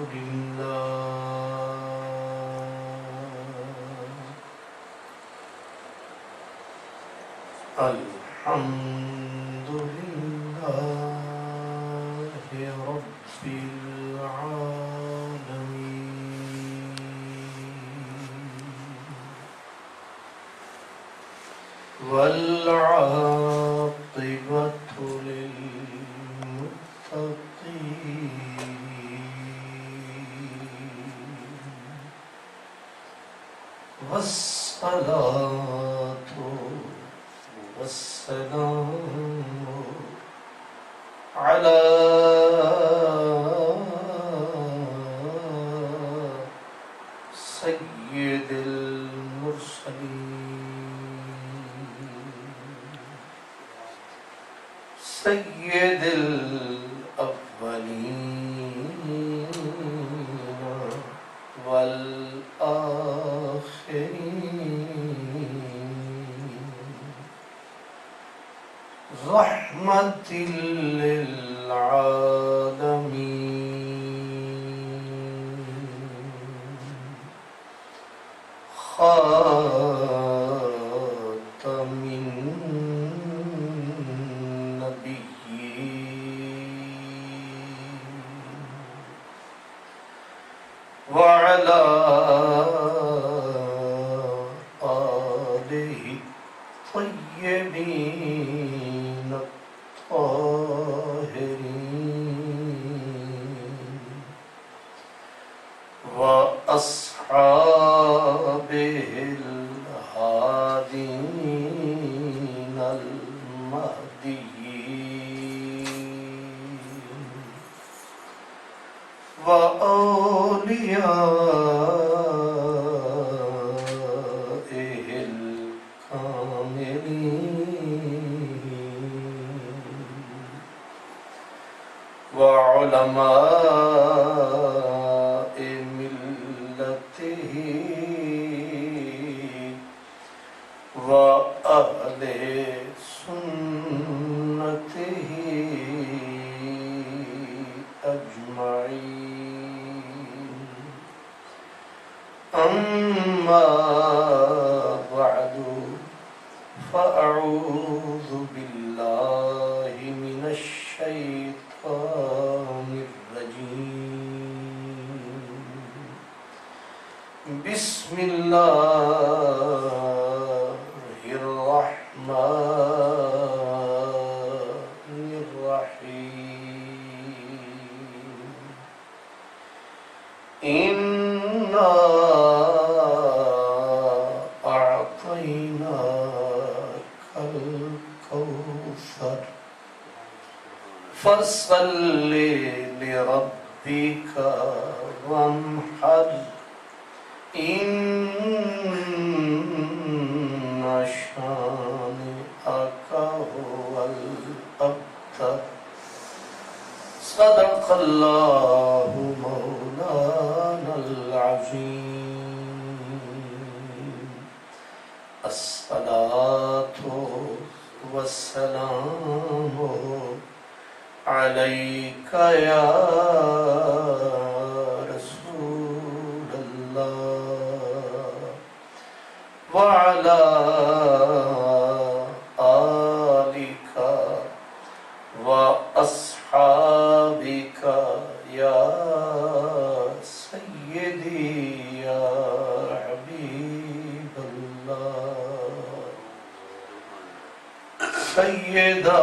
الحمد لله رب العالمين والعاقبة للمتقين والصلاة والسلام على سيد المرسلين سيد الأولين والآخرين رحمة للعالمين خاتم النبيين وعلى آله الطيبين الطاهرين وأصحابه الهادين المهديين وأوليائه الكاملين وعلماء ملته وأهل سنته أجمعين أما بعد فأعوذ بالله من الشيطان الرجيم بسم الله الرحمن الرحيم إنا أعطيناك الكوثر فصل لربك وانحر إن شانئك هو الأبتر صدق الله مولانا العظيم الصلاة والسلام عليك يا رسول الله وعلى آلك وأصحابك يا سيدي يا حبيب الله سيدة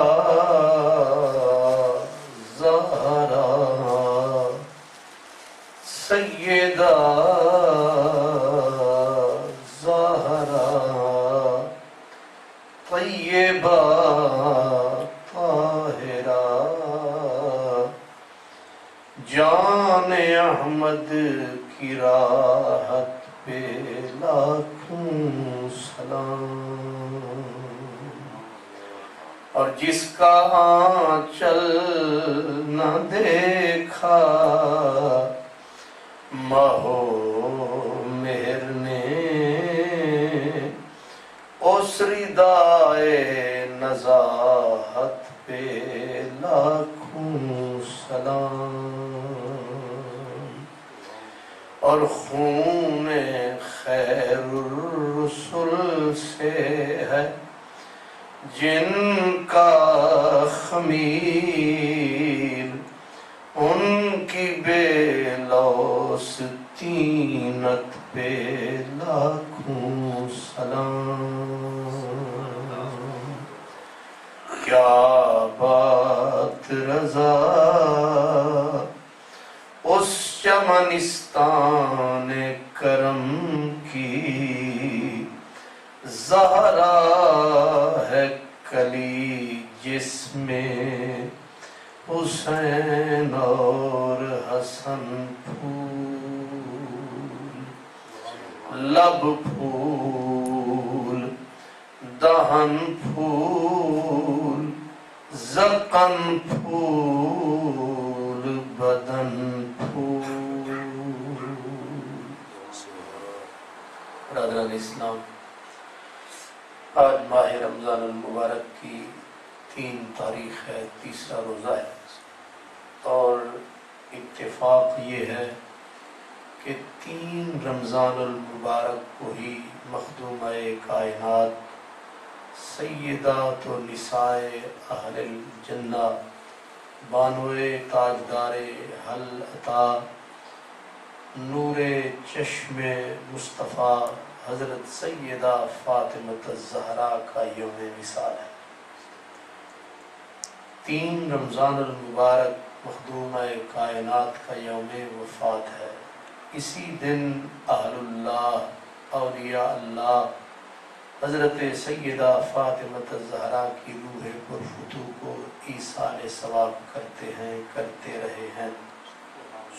زهرا سيدة زهرا طيبة طاهرة جان احمد کی راحت پہ لاکھوں سلام اور جس کا آنچل نہ دیکھا مہو مہر نے اس ردائے نزاہت پہ لاکھوں سلام اور خون خیر الرسل سے ہے جن کا خمیر، ان کی بے لوث تینت پہ لاکھوں سلام۔ کیا بات رضا اس چمنستان کرم کی، زہرا ہے کلی جس میں حسین اور حسن پھول، لب پھول دہن پھول زقن پھول بدن پھول۔ برادران اسلام، آج ماہ رمضان المبارک کی 3 تاریخ ہے، تیسرا روزہ ہے، اور اتفاق یہ ہے کہ 3 رمضان المبارک کو ہی مخدومہ کائنات سیدات و نساء اہل الجنہ بانوئے تاجدار حل عطا نور چشم مصطفیٰ حضرت سیدہ فاطمہ الزہرا کا یوم وصال ہے۔ 3 رمضان المبارک مخدومہ کائنات کا یوم وفات ہے۔ اسی دن اہل اللہ، اولیاء اللہ، حضرت سیدہ فاطمہ الزہرا کی روح پرفتو کو ایصال ثواب کرتے ہیں، کرتے رہے ہیں۔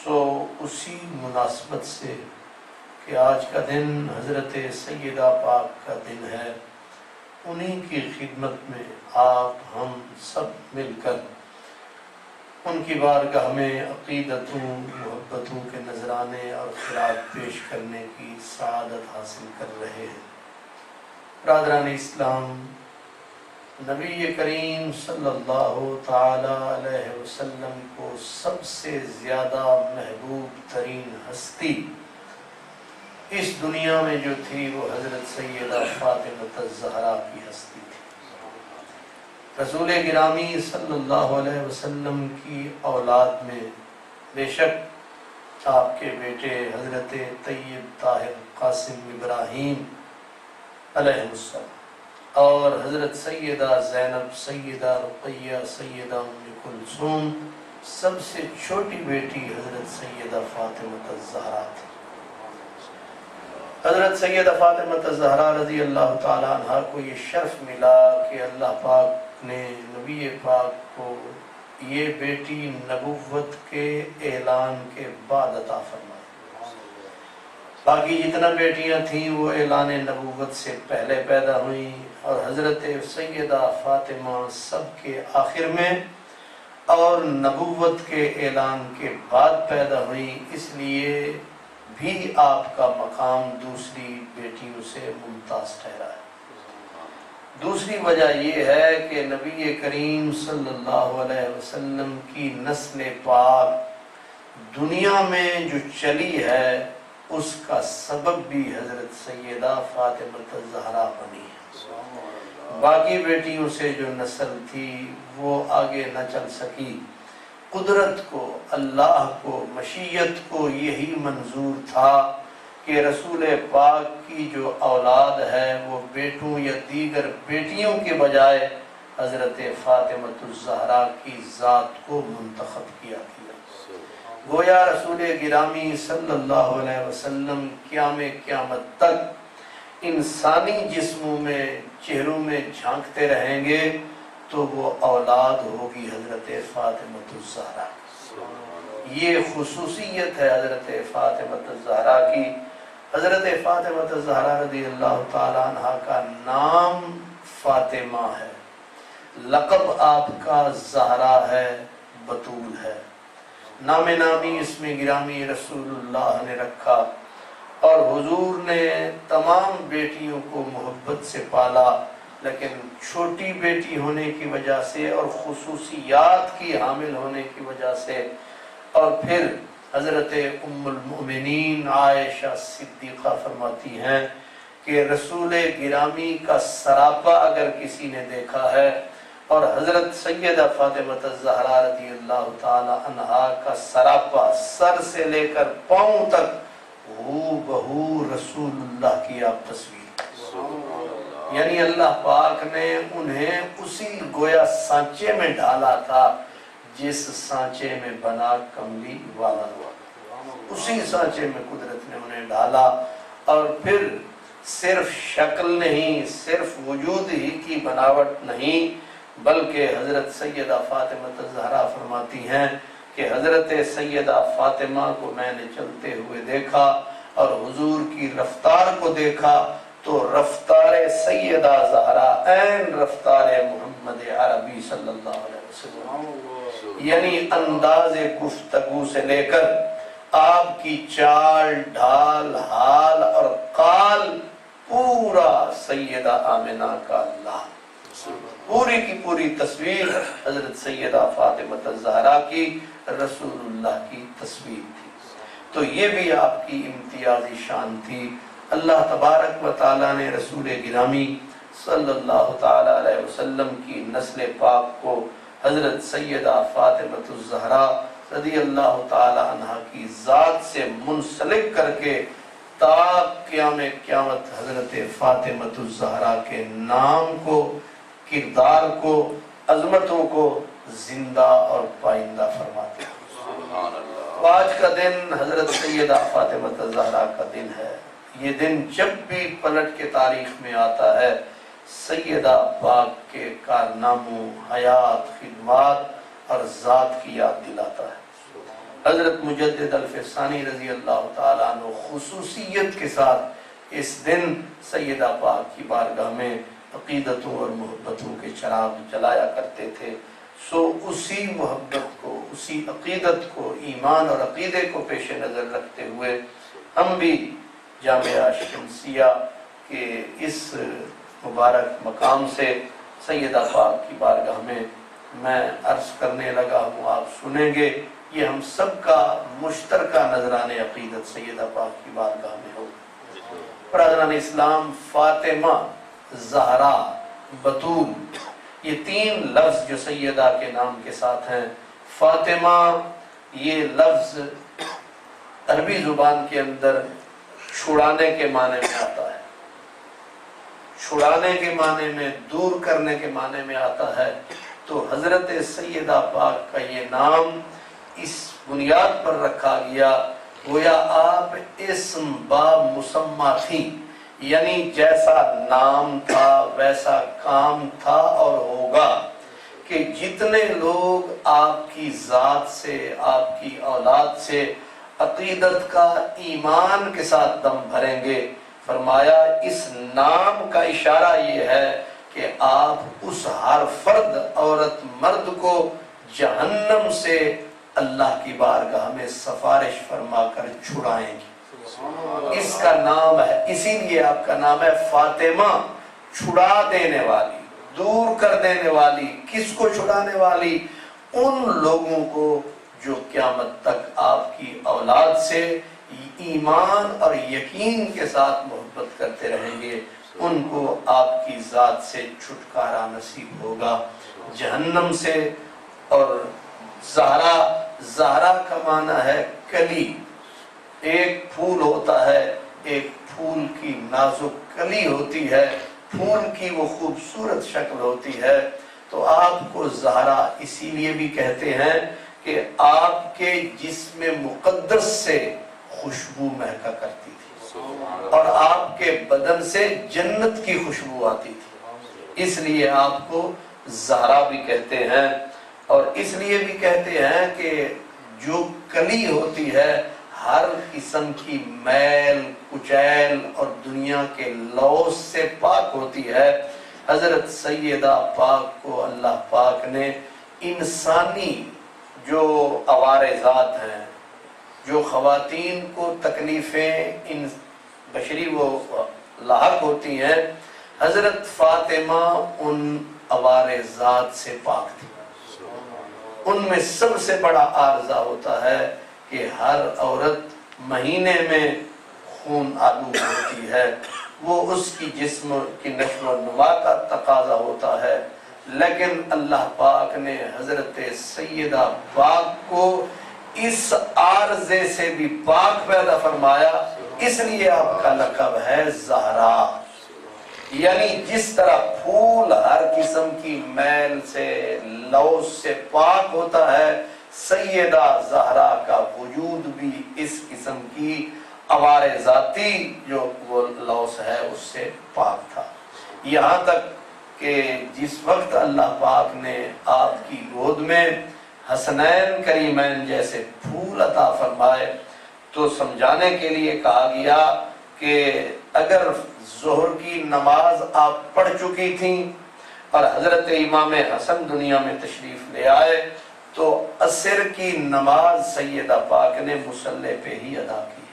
سو اسی مناسبت سے کہ آج کا دن حضرت سیدہ پاک کا دن ہے، انہی کی خدمت میں آپ ہم سب مل کر ان کی بارگاہ میں عقیدتوں، محبتوں کے نذرانے اور خراج پیش کرنے کی سعادت حاصل کر رہے ہیں۔ برادران اسلام، نبی کریم صلی اللہ تعالی علیہ وسلم کو سب سے زیادہ محبوب ترین ہستی اس دنیا میں جو تھی وہ حضرت سیدہ فاطمہ الزہرا کی ہستی تھی۔ رسول گرامی صلی اللہ علیہ وسلم کی اولاد میں بے شک آپ کے بیٹے حضرت طیب طاہر قاسم ابراہیم علیہ السلام اور حضرت سیدہ زینب، سیدہ رقیہ، سیدہ ام کلثوم، سب سے چھوٹی بیٹی حضرت سیدہ فاطمہ الزہرا تھی۔ حضرت سیدہ فاطمہ الزہرا رضی اللہ تعالی عنہ کو یہ شرف ملا کہ اللہ پاک نے نبی پاک کو یہ بیٹی نبوت کے اعلان کے بعد عطا فرمائی۔ باقی جتنا بیٹیاں تھیں وہ اعلان نبوت سے پہلے پیدا ہوئیں، اور حضرت سیدہ فاطمہ سب کے آخر میں اور نبوت کے اعلان کے بعد پیدا ہوئیں، اس لیے بھی آپ کا مقام دوسری بیٹیوں سے ممتاز ٹھہرا ہے۔ دوسری وجہ یہ ہے کہ نبی کریم صلی اللہ علیہ وسلم کی نسل پاک دنیا میں جو چلی ہے اس کا سبب بھی حضرت سیدہ فاطمہ الزہرا بنی ہے۔ باقی بیٹیوں سے جو نسل تھی وہ آگے نہ چل سکی۔ قدرت کو، اللہ کو، مشیت کو یہی منظور تھا کہ رسول پاک کی جو اولاد ہے وہ بیٹوں یا دیگر بیٹیوں کے بجائے حضرت فاطمہ الزہرا کی ذات کو منتخب کیا گیا۔ گویا رسول گرامی صلی اللہ علیہ وسلم قیامت تک انسانی جسموں میں، چہروں میں جھانکتے رہیں گے تو وہ اولاد ہوگی حضرت فاطمہ الزہرا۔ یہ خصوصیت ہے حضرت فاطمہ الزہرا کی۔ حضرت فاطمہ الزہرا رضی اللہ تعالیٰ عنہ کا نام فاطمہ ہے، لقب آپ کا زہرا ہے، بطول ہے۔ نام نامی اسم گرامی رسول اللہ نے رکھا، اور حضور نے تمام بیٹیوں کو محبت سے پالا، لیکن چھوٹی بیٹی ہونے کی وجہ سے اور خصوصیات کی حامل ہونے کی وجہ سے، اور پھر حضرت ام المؤمنین عائشہ صدیقہ فرماتی ہیں کہ رسول گرامی کا سراپا اگر کسی نے دیکھا ہے اور حضرت سیدہ فاطمہ الزہرا رضی اللہ تعالی عنہا کا سراپا سر سے لے کر پاؤں تک ہو بہو رسول اللہ کی آپ تصویر، یعنی اللہ پاک نے انہیں اسی گویا سانچے میں ڈالا تھا جس سانچے میں بنا کملی والا ہوا، اسی سانچے میں قدرت نے انہیں ڈالا، اور پھر صرف شکل نہیں، صرف وجود ہی کی بناوٹ نہیں، بلکہ حضرت سیدہ فاطمہ الزہرا فرماتی ہیں کہ حضرت سیدہ فاطمہ کو میں نے چلتے ہوئے دیکھا اور حضور کی رفتار کو دیکھا تو رفتار سیدہ زہرا عین رفتار محمد عربی صلی اللہ علیہ وسلم، یعنی انداز گفتگو سے لے کر آپ کی چال ڈھال حال اور قال پورا سیدہ آمنہ کا اللہ، پوری کی پوری تصویر حضرت سیدہ فاطمہ الزہرا کی رسول اللہ کی تصویر تھی۔ تو یہ بھی آپ کی امتیازی شان تھی۔ اللہ تبارک و تعالیٰ نے رسول گرامی صلی اللہ تعالیٰ علیہ وسلم کی نسل پاک کو حضرت سیدہ فاطمہ الزہرا رضی اللہ تعالیٰ عنہ کی ذات سے منسلک کر کے تا قیام قیامت حضرت فاطمہ الزہرا کے نام کو، کردار کو، عظمتوں کو زندہ اور پائندہ فرماتے ہیں۔ آج کا دن حضرت سیدہ فاطمہ الزہرا کا دن ہے۔ یہ دن جب بھی پلٹ کے تاریخ میں آتا ہے سیدہ پاک کے کارناموں، حیات، خدمات اور ذات کی یاد دلاتا ہے۔ حضرت مجدد الفسانی رضی اللہ تعالیٰ عنہ خصوصیت کے ساتھ اس دن سیدہ پاک کی بارگاہ میں عقیدتوں اور محبتوں کے چراغ جلایا کرتے تھے۔ سو اسی محبت کو، اسی عقیدت کو، ایمان اور عقیدے کو پیش نظر رکھتے ہوئے ہم بھی جامعہ شمسیہ کے اس مبارک مقام سے سیدہ پاک کی بارگاہ میں عرض کرنے لگا ہوں، آپ سنیں گے۔ یہ ہم سب کا مشترکہ نذران عقیدت سیدہ پاک کی بارگاہ میں ہو۔ برادران اسلام، فاطمہ، زہرا، بطول، یہ تین لفظ جو سیدہ کے نام کے ساتھ ہیں۔ فاطمہ یہ لفظ عربی زبان کے اندر چھڑانے کے معنی میں آتا ہے، چھڑانے کے معنی میں، دور کرنے کے معنی میں آتا ہے۔ تو حضرت سیدہ پاک کا یہ نام اس بنیاد پر رکھا گیا گویا آپ اسم با مسمہ تھی، یعنی جیسا نام تھا ویسا کام تھا اور ہوگا کہ جتنے لوگ آپ کی ذات سے، آپ کی اولاد سے عقیدت کا، ایمان کے ساتھ دم بھریں گے، فرمایا اس نام کا اشارہ یہ ہے کہ آپ اس ہر فرد، عورت، مرد کو جہنم سے اللہ کی بارگاہ میں سفارش فرما کر چھڑائیں گے۔ اس کا نام ہے، اسی لیے آپ کا نام ہے فاطمہ، چھڑا دینے والی، دور کر دینے والی۔ کس کو چھڑانے والی؟ ان لوگوں کو جو قیامت تک آپ کی اولاد سے ایمان اور یقین کے ساتھ محبت کرتے رہیں گے، ان کو آپ کی ذات سے چھٹکارا نصیب ہوگا جہنم سے۔ اور زہرا کا معنی ہے کلی، ایک پھول ہوتا ہے، ایک پھول کی نازک کلی ہوتی ہے، پھول کی وہ خوبصورت شکل ہوتی ہے۔ تو آپ کو زہرا اسی لیے بھی کہتے ہیں کہ آپ کے جسم مقدس سے خوشبو مہکا کرتی تھی اور آپ کے بدن سے جنت کی خوشبو آتی تھی، اس لیے آپ کو زہرا بھی کہتے ہیں۔ اور اس لیے بھی کہتے ہیں کہ جو کلی ہوتی ہے ہر قسم کی میل کچیل اور دنیا کے لوث سے پاک ہوتی ہے۔ حضرت سیدہ پاک کو اللہ پاک نے انسانی جو عوارضات ہیں، جو خواتین کو تکلیفیں ان بشری وہ لاحق ہوتی ہیں، حضرت فاطمہ ان عوارضات سے پاک تھی۔ ان میں سب سے بڑا عارضہ ہوتا ہے کہ ہر عورت مہینے میں خون آلود ہوتی ہے، وہ اس کی جسم کی نشو و نما کا تقاضا ہوتا ہے، لیکن اللہ پاک نے حضرت سیدہ پاک کو اس عارضے سے بھی پاک پیدا فرمایا، اس لیے آپ کا لقب ہے زہرا۔ یعنی جس طرح پھول ہر قسم کی میل سے لوث سے پاک ہوتا ہے، سیدہ زہرا کا وجود بھی اس قسم کی عوار ذاتی جو وہ لوث ہے اس سے پاک تھا، یہاں تک کہ جس وقت اللہ پاک نے آپ کی گود میں حسنین کریمین جیسے پھول عطا فرمائے تو سمجھانے کے لیے کہا گیا کہ اگر ظہر کی نماز آپ پڑھ چکی تھیں اور حضرت امام حسن دنیا میں تشریف لے آئے تو عصر کی نماز سیدہ پاک نے مصلی پہ ہی ادا کی۔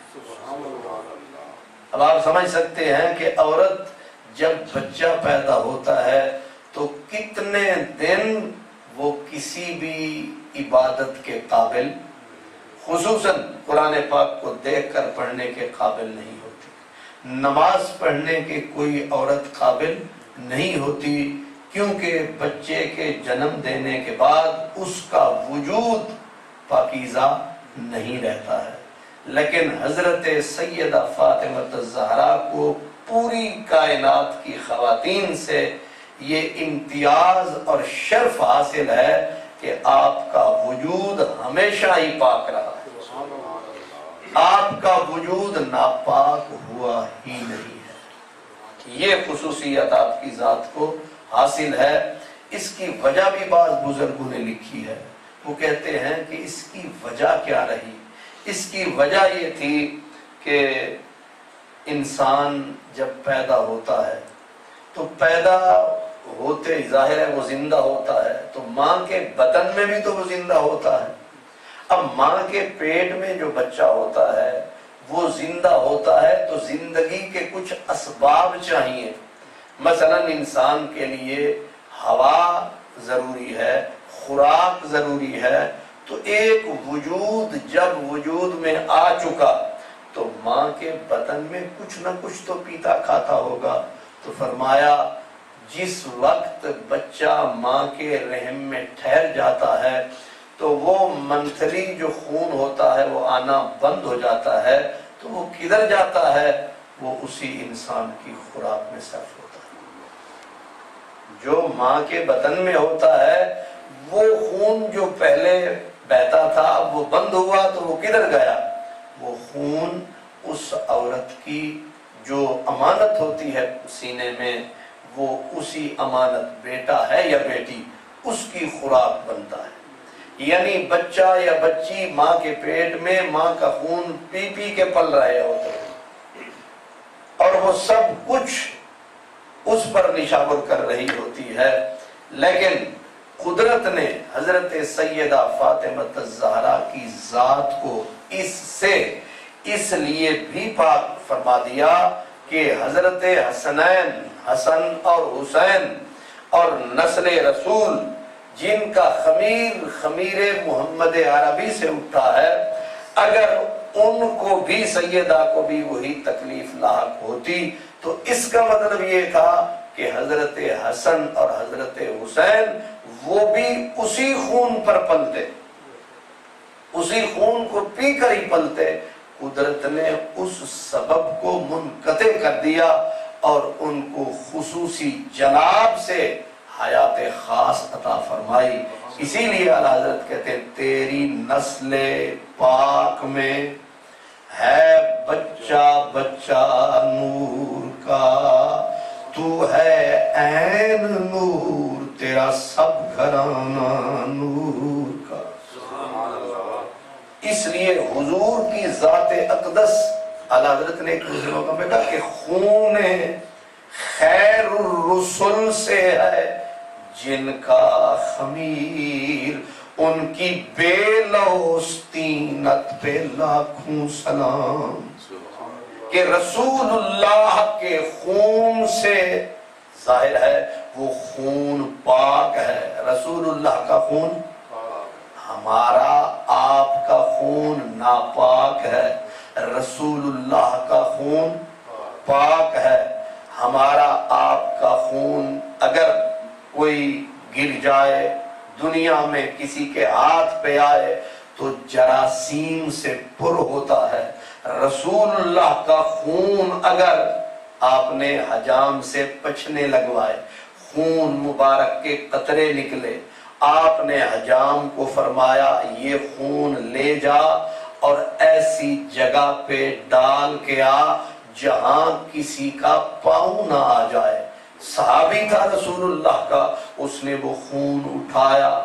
اب آپ سمجھ سکتے ہیں کہ عورت جب بچہ پیدا ہوتا ہے تو کتنے دن وہ کسی بھی عبادت کے قابل، خصوصاً قرآن پاک کو دیکھ کر پڑھنے کے قابل نہیں ہوتی، نماز پڑھنے کے کوئی عورت قابل نہیں ہوتی، کیونکہ بچے کے جنم دینے کے بعد اس کا وجود پاکیزہ نہیں رہتا ہے۔ لیکن حضرت سیدہ فاطمہ الزہرا کو پوری کائنات کی خواتین سے یہ امتیاز اور شرف حاصل ہے کہ آپ کا وجود ہمیشہ ہی پاک رہا ہے، آپ کا وجود ناپاک ہوا ہی نہیں ہے، یہ خصوصیت آپ کی ذات کو حاصل ہے۔ اس کی وجہ بھی بعض بزرگوں نے لکھی ہے، وہ کہتے ہیں کہ اس کی وجہ کیا رہی؟ اس کی وجہ یہ تھی کہ انسان جب پیدا ہوتا ہے تو پیدا ہوتے ظاہر ہے وہ زندہ ہوتا ہے، تو ماں کے بطن میں بھی تو وہ زندہ ہوتا ہے۔ اب ماں کے پیٹ میں جو بچہ ہوتا ہے وہ زندہ ہوتا ہے تو زندگی کے کچھ اسباب چاہیے، مثلا انسان کے لیے ہوا ضروری ہے، خوراک ضروری ہے، تو ایک وجود جب وجود میں آ چکا تو ماں کے بطن میں کچھ نہ کچھ تو پیتا کھاتا ہوگا، تو فرمایا جس وقت بچہ ماں کے رحم میں ٹھہر جاتا ہے تو وہ منتھلی جو خون ہوتا ہے وہ آنا بند ہو جاتا ہے، تو وہ کدھر جاتا ہے؟ وہ اسی انسان کی خوراک میں صرف ہوتا ہے۔ جو ماں کے بدن میں ہوتا ہے وہ خون جو پہلے بہتا تھا وہ بند ہوا تو وہ کدھر گیا؟ وہ خون اس عورت کی جو امانت ہوتی ہے سینے میں، وہ اسی امانت بیٹا ہے یا بیٹی اس کی خوراک بنتا ہے۔ یعنی بچہ یا بچی ماں کے پیٹ میں ماں کا خون پی پی کے پل رہے ہوتے ہیں اور وہ سب کچھ اس پر نشاور کر رہی ہوتی ہے، لیکن قدرت نے حضرت سیدہ فاطمہ الزہرا کی ذات کو اس سے اس لیے بھی پاک فرما دیا کہ حضرت حسنین، حسن اور حسین اور نسل رسول جن کا خمیر محمد عربی سے اٹھا ہے، اگر ان کو بھی سیدہ کو بھی وہی تکلیف لاحق ہوتی تو اس کا مطلب یہ تھا کہ حضرت حسن اور حضرت حسین وہ بھی اسی خون پر پلتے، اسی خون کو پی کر ہی پلتے۔ قدرت نے اس سبب کو منقطع کر دیا اور ان کو خصوصی جناب سے حیات خاص عطا فرمائی۔ اسی لیے اعلیٰ حضرت کہتے ہیں تیری نسل پاک میں ہے بچہ بچہ نور کا، تو ہے عین نور تیرا سب گھرانہ نور کا۔ اس لیے حضور کی ذات اقدس اعلیٰ حضرت نے ایک دوسرے موقع میں کہا کہ خون خیر الرسل سے ہے جن کا خمیر، ان کی بے لوستینت پہ لاکھوں سلام۔ کہ رسول اللہ کے خون سے ظاہر ہے وہ خون پاک ہے، رسول اللہ کا خون ہمارا آپ کا خون ناپاک ہے، رسول اللہ کا خون پاک ہے۔ ہمارا آپ کا خون اگر کوئی گر جائے، دنیا میں کسی کے ہاتھ پہ آئے تو جراثیم سے پر ہوتا ہے۔ رسول اللہ کا خون اگر آپ نے حجام سے پچھنے لگوائے، خون مبارک کے قطرے نکلے، آپ نے حجام کو فرمایا یہ خون لے جا اور ایسی جگہ پہ ڈال کے آ جہاں کسی کا پاؤں نہ آ جائے۔ صحابی تھا رسول اللہ کا، اس نے وہ خون اٹھایا،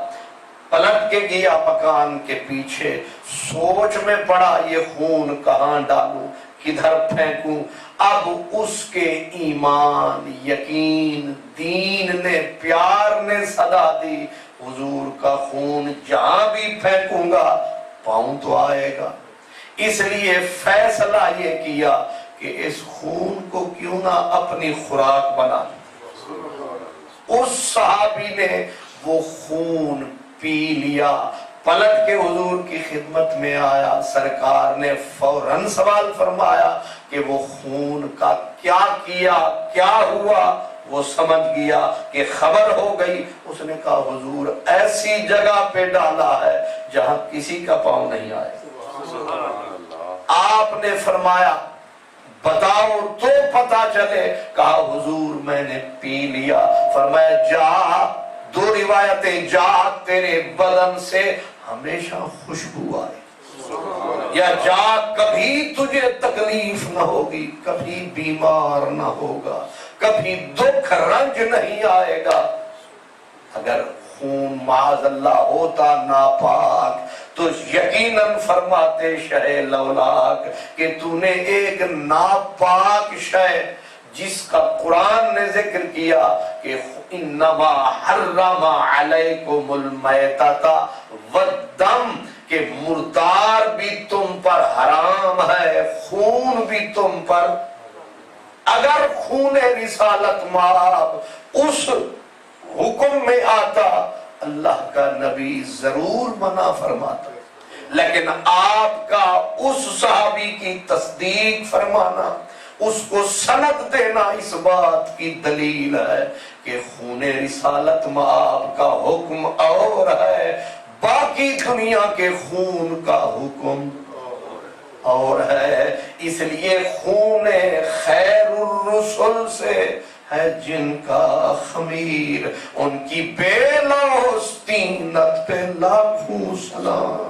پلٹ کے گیا مکان کے پیچھے، سوچ میں پڑا یہ خون کہاں ڈالوں، کدھر پھینکوں۔ اب اس کے ایمان، یقین، دین نے، پیار نے صدا دی، حضور کا خون جہاں بھی پھینکوں گا پاؤں تو آئے گا۔ اس لیے فیصلہ یہ کیا کہ اس خون کو کیوں نہ اپنی خوراک بنا۔ اس صحابی نے وہ خون پی لیا، پلٹ کے حضور کی خدمت میں آیا، سرکار نے فوراً سوال فرمایا کہ وہ خون کا کیا کیا، کیا ہوا؟ وہ سمجھ گیا کہ خبر ہو گئی۔ اس نے کہا حضور ایسی جگہ پہ ڈالا ہے جہاں کسی کا پاؤں نہیں آئے۔ آپ نے فرمایا بتاؤ تو پتا چلے۔ کہا حضور میں نے پی لیا۔ فرمایا جا، دو روایتیں، جا تیرے بدن سے ہمیشہ خوشبو آئے، یا جا کبھی تجھے تکلیف نہ ہوگی، کبھی بیمار نہ ہوگا، کبھی دکھ رنج نہیں آئے گا۔ اگر خون معاذ اللہ ہوتا ناپاک تو یقیناً فرماتے شہ لولاک کہ تو نے ایک ناپاک شے جس کا قرآن نے ذکر کیا کہ انما حرم علیکم المیتۃ والدم، کہ مردار بھی تم پر حرام ہے، خون بھی تم پر۔ اگر خون رسالت مآب اس حکم میں آتا اللہ کا نبی ضرور منع فرماتا، لیکن آپ کا اس صحابی کی تصدیق فرمانا، اس کو سند دینا اس بات کی دلیل ہے کہ خون رسالت مآب کا حکم اور ہے، باقی دنیا کے خون کا حکم اور ہے۔ اس لیے خون خیر الرسل سے ہے جن کا خمیر، ان کی بے لوث طینت پہ لاکھوں سلام۔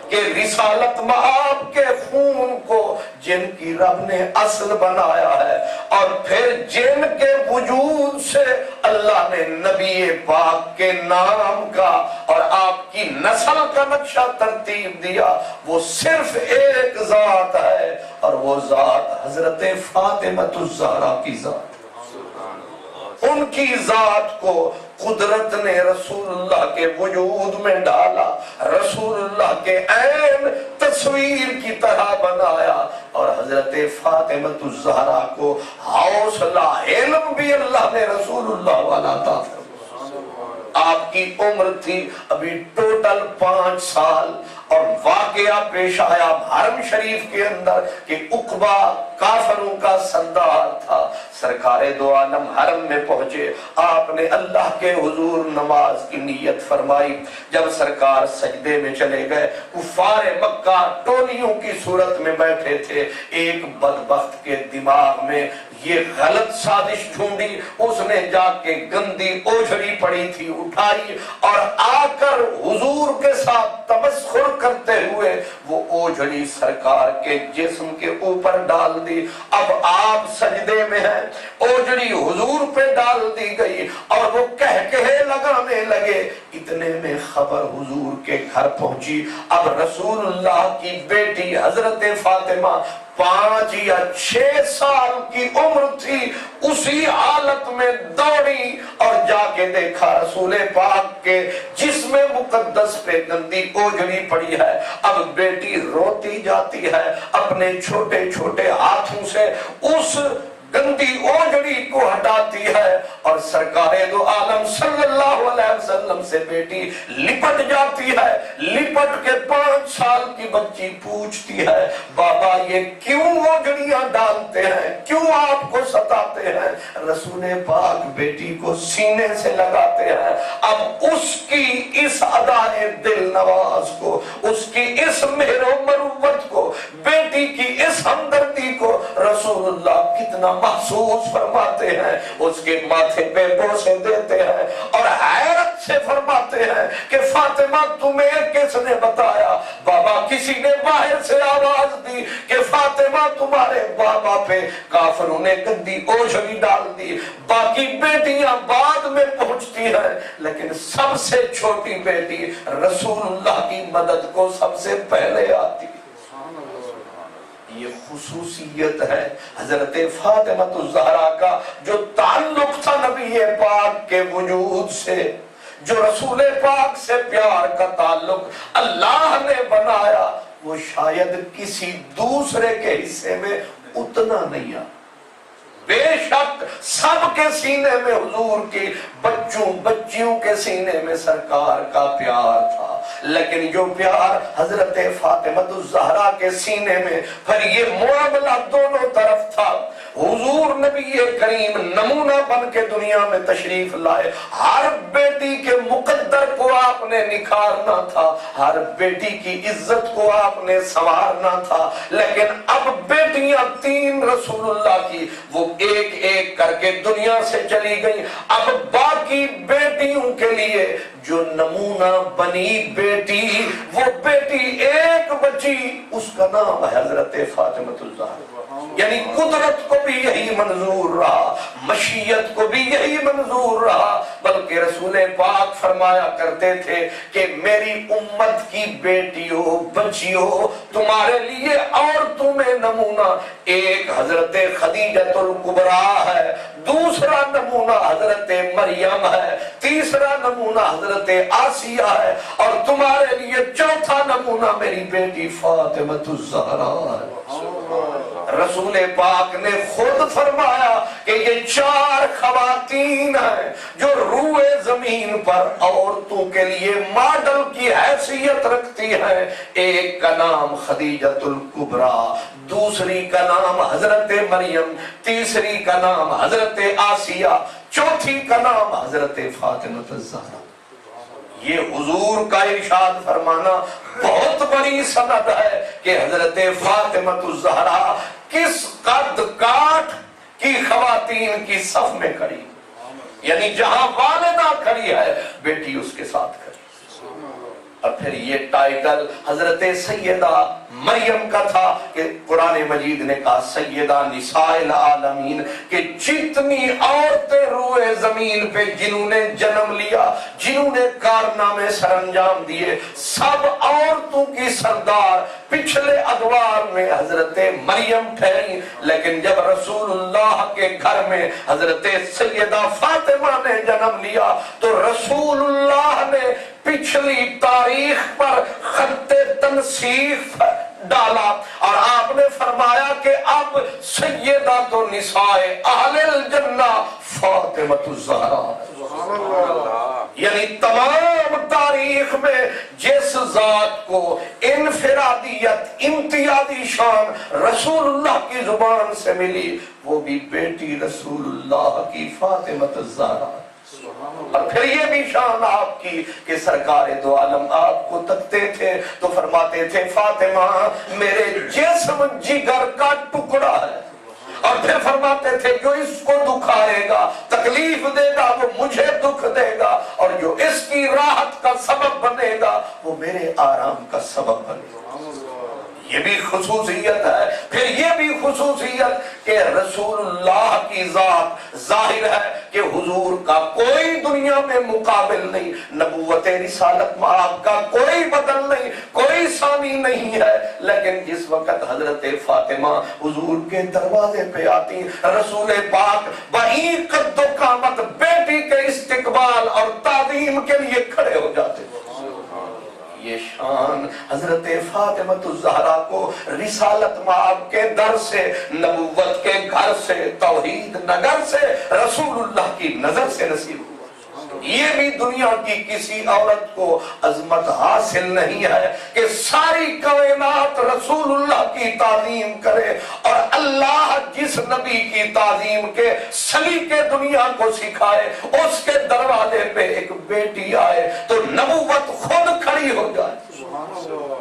کہ رسالت مآب کے خون کو جن کی رب نے اصل بنایا ہے، اور پھر جن کے وجود سے اللہ نے نبی پاک کے نام کا اور آپ کی نسل کا نقشہ ترتیب دیا، وہ صرف ایک ذات ہے، اور وہ ذات حضرت فاطمہ الزہرا کی ذات۔ ان کی ذات کو قدرت نے رسول اللہ کے وجود میں ڈالا، رسول اللہ کے عین تصویر کی طرح بنایا، اور حضرت فاطمہ الزہرا کو حوصلہ علم بھی اللہ نے رسول اللہ والا عطا فرمایا۔ آپ کی عمر تھی ابھی ٹوٹل 5 سال، اور واقعہ پیش آیا حرم شریف کے اندر کہ عقبہ کافروں کا سردار تھا۔ سرکار دو عالم حرم میں پہنچے، آپ نے اللہ کے حضور نماز کی نیت فرمائی۔ جب سرکار سجدے میں چلے گئے، کفار مکہ ٹولیوں کی صورت میں بیٹھے تھے۔ ایک بدبخت کے دماغ میں یہ غلط سازش ڈھونڈی، اس نے جا کے گندی اوجھڑی پڑی تھی اٹھائی، اور آ کر حضور کے ساتھ تمسخر کرتے ہوئے وہ اوجھڑی سرکار کے جسم کے اوپر ڈال دی۔ اب آپ سجدے میں ہیں، اوجھڑی حضور پہ ڈال دی گئی، اور وہ کہکہے لگانے لگے۔ اتنے میں خبر حضور کے گھر پہنچی۔ اب رسول اللہ کی بیٹی حضرت فاطمہ 5 یا 6 سال کی عمر تھی، اسی حالت میں دوڑی اور جا کے دیکھا رسول پاک کے جسم مقدس پہ گندی اوجھڑی پڑی ہے۔ اب بیٹی روتی جاتی ہے، اپنے چھوٹے چھوٹے ہاتھوں سے اس گندی اوجڑی کو ہٹاتی ہے اور سرکار دو عالم صلی اللہ علیہ وسلم سے بیٹی لپٹ جاتی ہے. لپٹ کے 5 سال کی بچی پوچھتی ہے بابا یہ کیوں اوجڑیاں ڈالتے ہیں, کیوں آپ کو ستاتے ہیں؟ رسول پاک بیٹی کو سینے سے لگاتے ہیں. اب اس کی اس ادائے دل نواز کو, اس کی اس مہر و مروت کو, بیٹی کی اس ہمدردی کو رسول اللہ کتنا محسوس فرماتے ہیں. اس کے ماتھے پہ بوسے دیتے ہیں اور حیرت سے فرماتے ہیں کہ فاطمہ تمہیں کس نے بتایا؟ بابا کسی نے باہر سے آواز دی کہ فاطمہ تمہارے بابا پہ کافروں نے گندی اوجھلی ڈال دی. باقی بیٹیاں بعد میں پہنچتی ہیں لیکن سب سے چھوٹی بیٹی رسول اللہ کی مدد کو سب سے پہلے آتی. یہ خصوصیت ہے حضرت فاطمہ الزہرا کا, جو تعلق تھا نبی پاک کے وجود سے, جو رسول پاک سے پیار کا تعلق اللہ نے بنایا, وہ شاید کسی دوسرے کے حصے میں اتنا نہیں آ. بے شک سب کے سینے میں حضور کی بچیوں کے سینے میں سرکار کا پیار تھا, لیکن جو پیار حضرت فاطمہ الزہرا کے سینے میں پھر یہ معاملہ دونوں طرف تھا. حضور نبی کریم نمونہ بن کے دنیا میں تشریف لائے, ہر بیٹی کے مقدر کو آپ نے نکھارنا تھا, ہر بیٹی کی عزت کو آپ نے سنوارنا تھا, لیکن اب بیٹیاں 3 رسول اللہ کی وہ ایک ایک کر کے دنیا سے چلی گئی. اب باقی بیٹیوں کے لیے جو نمونہ بنی بیٹی, وہ بیٹی ایک بچی, اس کا نام ہے حضرت فاطمہ الزہرا. یعنی قدرت کو بھی یہی منظور رہا, مشیت کو بھی یہی منظور رہا, بلکہ رسول پاک فرمایا کرتے تھے کہ میری امت کی بیٹیوں بچیوں تمہارے لیے عورتوں میں نمونہ ایک حضرت خدیجہ الکبریٰ ہے, دوسرا نمونہ حضرت مریم ہے, تیسرا نمونہ حضرت آسیہ ہے, اور تمہارے لیے چوتھا نمونہ میری بیٹی فاطمہ الزہرا ہے. رسول پاک نے خود فرمایا کہ یہ 4 خواتین ہیں جو روئے زمین پر عورتوں کے لیے ماڈل کی حیثیت رکھتی ہیں. ایک کا نام خدیجہ الکبریٰ, دوسری کا نام حضرت مریم, تیسری کا نام حضرت آسیہ, چوتھی کا نام حضرت فاطمہ الزہرا. یہ حضور کا ارشاد فرمانا بہت بڑی سند ہے کہ حضرت فاطمہ الزہرا کس قد کاٹ کی خواتین کی صف میں کھڑی, یعنی جہاں والدہ کھڑی ہے بیٹی اس کے ساتھ کھڑی. اور پھر یہ ٹائٹل حضرت سیدہ مریم کا تھا کہ قرآن مجید نے کہا سیدہ نساء العالمین, کہ جتنی عورتیں روئے زمین پہ جنہوں نے جنم لیا, جنہوں نے کارنامے سر انجام دیے, سب عورتوں کی سردار پچھلے ادوار میں حضرت مریم ٹھہری. لیکن جب رسول اللہ کے گھر میں حضرت سیدہ فاطمہ نے جنم لیا تو رسول اللہ نے پچھلی تاریخ پر خط تنصیف ڈالا اور آپ نے فرمایا کہ اب سیدہ تو نساء اہل الجنہ فاطمہ الزہرا. یعنی تمام تاریخ میں جس ذات کو انفرادیت امتیازی شان رسول اللہ کی زبان سے ملی وہ بھی بیٹی رسول اللہ کی فاطمہ الزہرا. اور پھر یہ بھی شان آپ کی کہ سرکار دو عالم آپ کو تکتے تھے تو فرماتے تھے فاطمہ میرے جسم جگر کا ٹکڑا ہے, اور پھر فرماتے تھے جو اس کو دکھائے گا تکلیف دے گا وہ مجھے دکھ دے گا, اور جو اس کی راحت کا سبب بنے گا وہ میرے آرام کا سبب بنے گا. یہ بھی خصوصیت ہے. پھر یہ بھی خصوصیت کہ رسول اللہ کی ذات ظاہر ہے کہ حضور کا کوئی دنیا میں مقابل نہیں, نبوت رسالت میں آپ کا کوئی بدل نہیں, کوئی ثانی نہیں ہے. لیکن جس وقت حضرت فاطمہ حضور کے دروازے پہ آتی, رسول پاک بہی قد و قامت بیٹی کے استقبال اور تعظیم کے لیے کھڑے ہو جاتے. یہ شان حضرت فاطمۃ الزہرا کو رسالت مآب کے در سے، نبوت کے گھر سے، توحید نگر سے، رسول اللہ کی نظر سے نصیب ہوا۔ یہ بھی دنیا کی کسی عورت کو عظمت حاصل نہیں ہے کہ ساری کائنات رسول اللہ کی تعظیم کرے، اور اللہ جس نبی کی تعظیم کے سلیقے دنیا کو سکھائے، اس کے دروازے پہ ایک بیٹی آئے تو نبوت خود کھڑی ہو جائے۔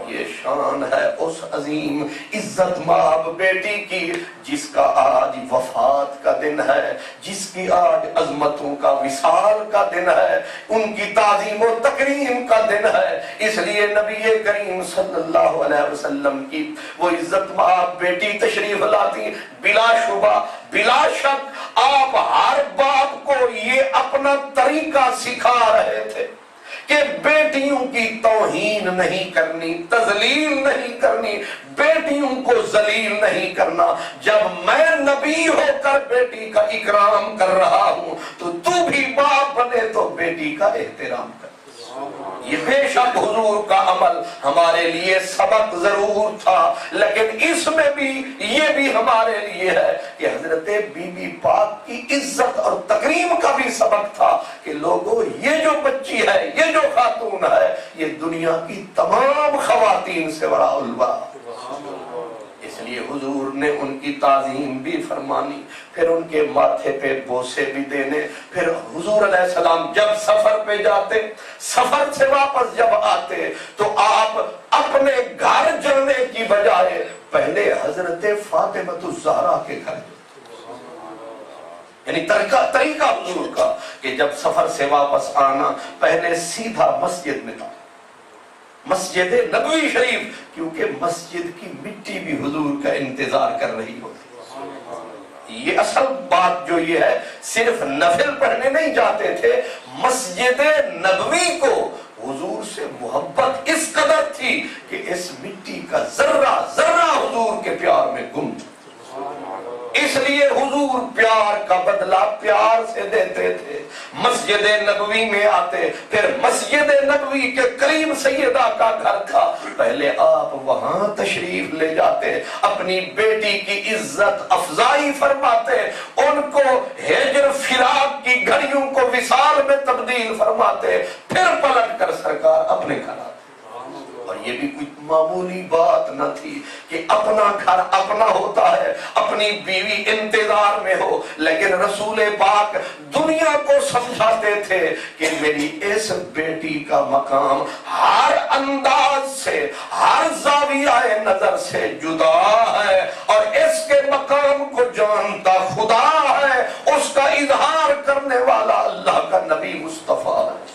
یہ شان ہے اس عظیم عزت مآب بیٹی کی، جس کا آج وفات کا دن ہے، جس کی آج عظمتوں کا وصال کا دن ہے، ان کی تعظیم و تکریم کا دن ہے۔ اس لیے نبی کریم صلی اللہ علیہ وسلم کی وہ عزت مآب بیٹی تشریف لاتی، بلا شبہ بلا شک آپ ہر باپ کو یہ اپنا طریقہ سکھا رہے تھے کہ بیٹیوں کی توہین نہیں کرنی، تذلیل نہیں کرنی، بیٹیوں کو ذلیل نہیں کرنا۔ جب میں نبی ہو کر بیٹی کا اکرام کر رہا ہوں تو بھی باپ بنے تو بیٹی کا احترام کر۔ یہ بے شک حضور کا عمل ہمارے لیے سبق ضرور تھا، لیکن اس میں بھی یہ بھی ہمارے لیے ہے کہ حضرت بی بی پاک کی عزت اور تکریم کا بھی سبق تھا کہ لوگوں یہ جو بچی ہے، یہ جو خاتون ہے، یہ دنیا کی تمام خواتین سے بڑا الوا۔ اس لیے حضور نے ان کی تعظیم بھی فرمانی، پھر ان کے ماتھے پہ بوسے بھی دینے۔ پھر حضور علیہ السلام جب سفر پہ جاتے، سفر سے واپس جب آتے تو آپ اپنے گھر جانے کی بجائے پہلے حضرت فاطمۃ الزہرا کے گھر، یعنی طریقہ حضور کا کہ جب سفر سے واپس آنا پہلے سیدھا مسجد میں تھا، مسجد نبوی شریف، کیونکہ مسجد کی مٹی بھی حضور کا انتظار کر رہی ہوتی۔ یہ اصل بات جو یہ ہے، صرف نفل پڑھنے نہیں جاتے تھے، مسجد نبوی کو حضور سے محبت اس قدر تھی کہ اس مٹی کا ذرہ ذرہ حضور کے پیار میں گم تھا۔ اس لیے حضور پیار کا بدلہ پیار سے دیتے تھے۔ مسجد نبوی میں آتے، پھر مسجد نبوی کے کریم سیدہ کا گھر تھا، پہلے آپ وہاں تشریف لے جاتے، اپنی بیٹی کی عزت افزائی فرماتے، ان کو ہجر فراق کی گھڑیوں کو وصال میں تبدیل فرماتے، پھر پلٹ کر سرکار اپنے گھر آتے۔ اور یہ بھی کوئی معمولی بات نہ تھی کہ اپنا گھر اپنا ہوتا ہے، اپنی بیوی انتظار میں ہو، لیکن رسول پاک دنیا کو سمجھاتے تھے کہ میری اس بیٹی کا مقام ہر انداز سے، ہر زاویہ نظر سے جدا ہے، اور اس کے مقام کو جانتا خدا ہے، اس کا اظہار کرنے والا اللہ کا نبی مصطفیٰ ہے۔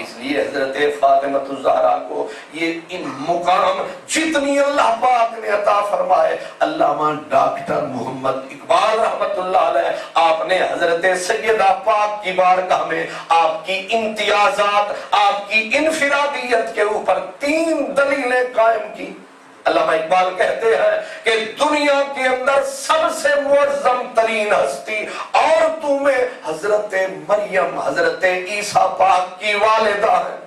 اس لیے حضرت فاطمۃ الزہرا کو یہ ان مقام جتنی اللہ پاک نے عطا فرمائے، علامہ ڈاکٹر محمد اقبال رحمت اللہ علیہ، آپ نے حضرت سیدہ پاک کی بارگاہ میں آپ کی امتیازات، آپ کی انفرادیت کے اوپر 3 دلیلیں قائم کی۔ علامہ اقبال کہتے ہیں کہ دنیا کے اندر سب سے معظم ترین ہستی عورتوں میں حضرت مریم، حضرت عیسیٰ پاک کی والدہ ہے،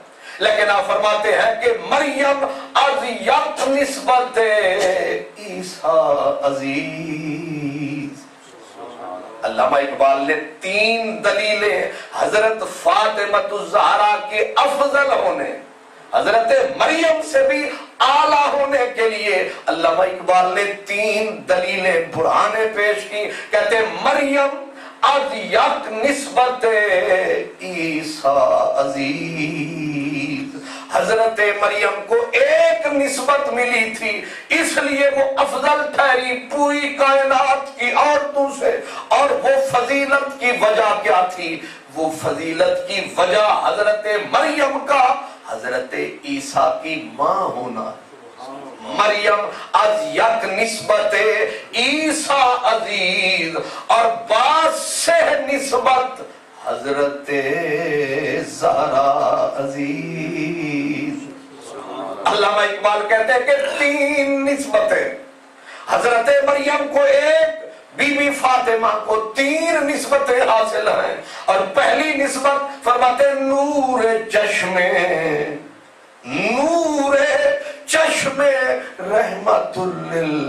لیکن آپ فرماتے ہیں کہ مریم از یک نسبت عیسیٰ عزیز۔ علامہ اقبال نے 3 دلیلیں حضرت فاطمۃ الزہرا کے افضل ہونے، حضرت مریم سے بھی اعلیٰ ہونے کے لیے علامہ اقبال نے 3 دلیلیں برہانے پیش کی۔ کہتے مریم از یک نسبت عیسیٰ عزیز، حضرت مریم کو ایک نسبت ملی تھی، اس لیے وہ افضل ٹھہری پوری کائنات کی عورتوں سے۔ اور وہ فضیلت کی وجہ کیا تھی؟ وہ فضیلت کی وجہ حضرت مریم کا حضرت عیسیٰ کی ماں ہونا۔ مریم از یک نسبت عیسیٰ عزیز، اور باز سے نسبت حضرت زہرا عزیز۔ علامہ اقبال کہتے ہیں کہ 3 نسبتیں، حضرت مریم کو ایک، بی بی فاطمہ کو 3 نسبتیں حاصل ہیں۔ اور پہلی نسبت فرماتے نور چشم نور چشم رحمت للعالمین،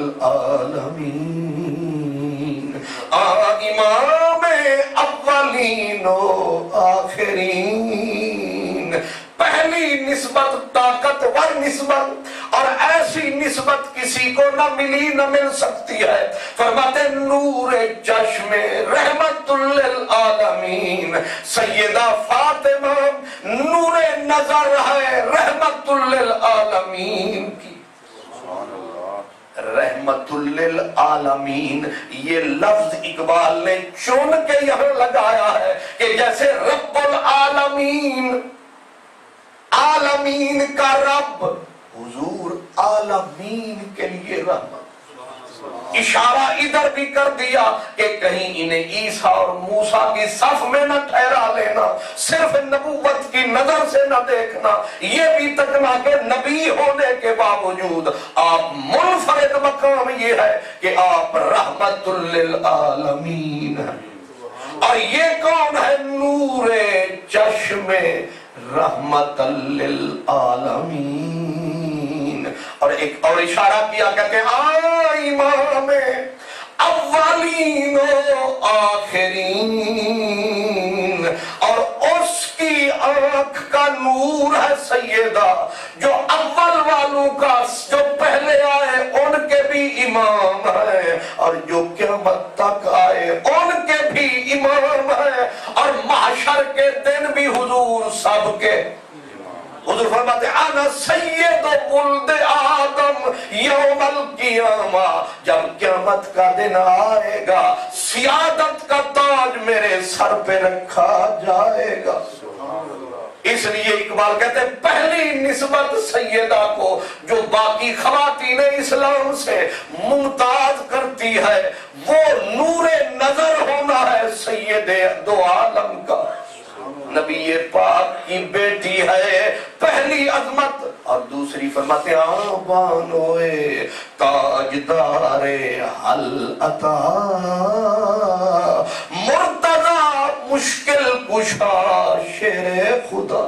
امام اولین و آخرین، پہلی نسبت طاقتور نسبت، اور ایسی نسبت کسی کو نہ ملی نہ مل سکتی ہے۔ فرماتے نور چشم رحمت للعالمین، سیدہ فاطمہ نور نظر ہے رحمت للعالمین کی۔ رحمت للعالمین یہ لفظ اقبال نے چن کے یہاں لگایا ہے کہ جیسے رب العالمین، عالمین کا رب، حضور عالمین کے لیے رحمت۔ اشارہ ادھر بھی کر دیا کہ کہیں انہیں عیسیٰ اور موسیٰ کی صف میں نہ ٹھہرا لینا، صرف نبوت کی نظر سے نہ دیکھنا، یہ بھی تکنا کہ نبی ہونے کے باوجود آپ منفرد مقام یہ ہے کہ آپ رحمت للعالمین ہیں۔ اور یہ کون ہے؟ نور چشم رحمت للعالمین۔ اور ایک اور اشارہ کیا کہتے ہیں امام اولین و آخرین، اور اس کی آنکھ کا نور ہے سیدہ، جو اول والوں کا، جو پہلے آئے ان کے بھی امام ہے، اور جو قیامت تک آئے ان کے بھی امام ہے، اور محشر کے دن بھی حضور سب کے۔ حضور فرماتے انا سید ولد آدم یوم القیامہ، جب قیامت کا دن آئے گا سیادت کا تاج میرے سر پہ رکھا جائے گا۔ اس لیے اقبال کہتے ہیں پہلی نسبت سیدہ کو جو باقی خواتین اسلام سے ممتاز کرتی ہے وہ نور نظر ہونا ہے سید دو عالم کا، نبی پاک کی بیٹی ہے، پہلی عظمت۔ اور دوسری فرماتے ہیں بانوئے تاجدار حل عطا، مرتضی مشکل کشا شیر خدا۔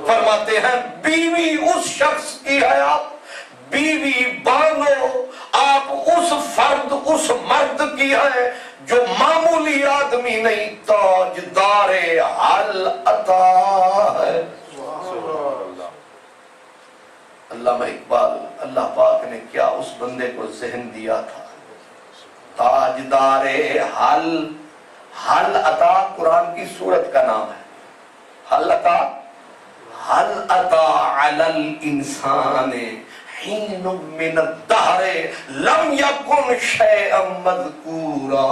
فرماتے ہیں بیوی اس شخص کی ہے آپ، بیوی بانو آپ اس فرد، اس مرد کی ہے جو معمولی آدمی نہیں، تاجدار حل عطا ہے۔ علامہ اقبال، اللہ پاک نے کیا اس بندے کو ذہن دیا تھا، تاجدار حل عطا قرآن کی سورت کا نام ہے۔ حل عطا علی الانسان حین من الدہر لم یکن شیئا مذکورا،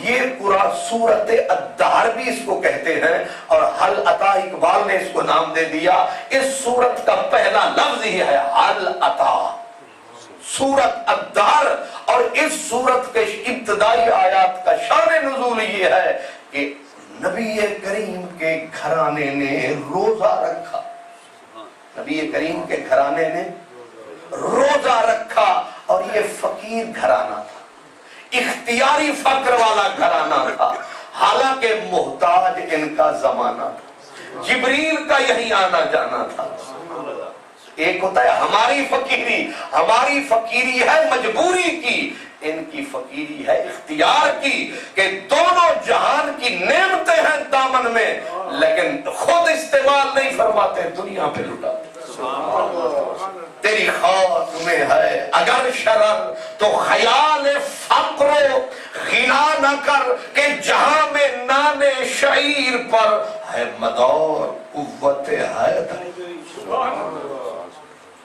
یہ قرآن سورت الدہر بھی اس کو کہتے ہیں، اور حل عطا اقبال نے اس کو نام دے دیا۔ اس سورت کا پہلا لفظ ہی ہے حل عطا، سورت الدہر۔ اور اس سورت کے ابتدائی آیات کا شان نزول یہ ہے کہ نبی کریم کے گھرانے نے روزہ رکھا، نبی کریم کے گھرانے نے روزہ رکھا، اور یہ فقیر گھرانہ تھا، اختیاری فقر والا گھرانہ تھا، حالانکہ محتاج ان کا زمانہ تھا، جبریل کا یہی آنا جانا تھا۔ ایک ہوتا ہے ہماری فقیری ہے مجبوری کی، ان کی فقیری ہے اختیار کی، کہ دونوں جہان کی نعمتیں ہیں دامن میں لیکن خود استعمال نہیں فرماتے، دنیا پہ لٹاتے۔ تیری خاک میں ہے اگر شرر تو خیال فقر و غنا نہ کر، کہ جہاں میں نانے شعیر پر ہے مدار قوت حیدر۔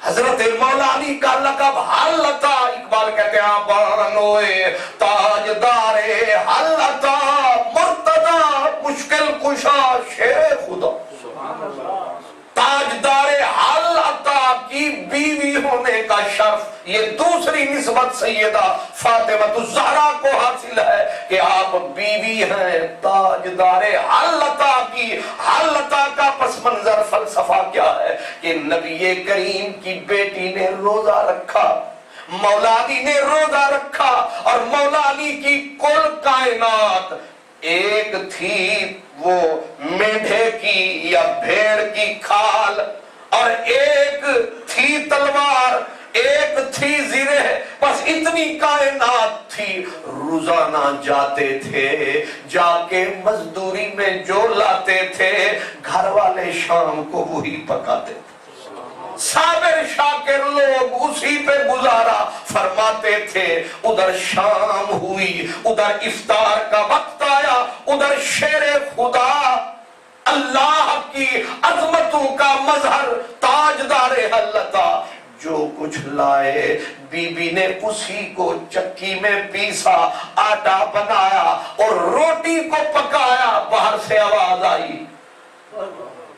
حضرت مولا علی کا لقب حل عطا، اقبال کہتے ہیں بانوئے تاجدار حل عطا، مرتضی مشکل کشا شیر خدا۔ تاجدار حل عطا کی بیوی ہونے کا شرف، یہ دوسری نسبت سیدہ فاطمہ الزہرا کو حاصل ہے کہ آپ بیوی ہیں تاجدار حل عطا کی۔ حل عطا کا پس منظر فلسفہ کیا ہے کہ نبی کریم کی بیٹی نے روزہ رکھا، مولا علی نے روزہ رکھا، اور مولا علی کی کل کائنات ایک تھی وہ میڈھے کی یا بھیڑ کی کھال، اور ایک تھی تلوار، ایک تھی زرہ، بس اتنی کائنات تھی۔ روزانہ جاتے تھے، جا کے مزدوری میں جو لاتے تھے گھر والے شام کو وہی پکاتے تھے۔ صابر شاکر لوگ اسی پہ گزارا فرماتے تھے۔ ادھر شام ہوئی، ادھر افطار کا وقت آیا، ادھر شیر خدا اللہ کی عظمتوں کا مظہر تاجدار حلتا جو کچھ لائے، بی بی نے اسی کو چکی میں پیسا، آٹا بنایا اور روٹی کو پکایا۔ باہر سے آواز آئی،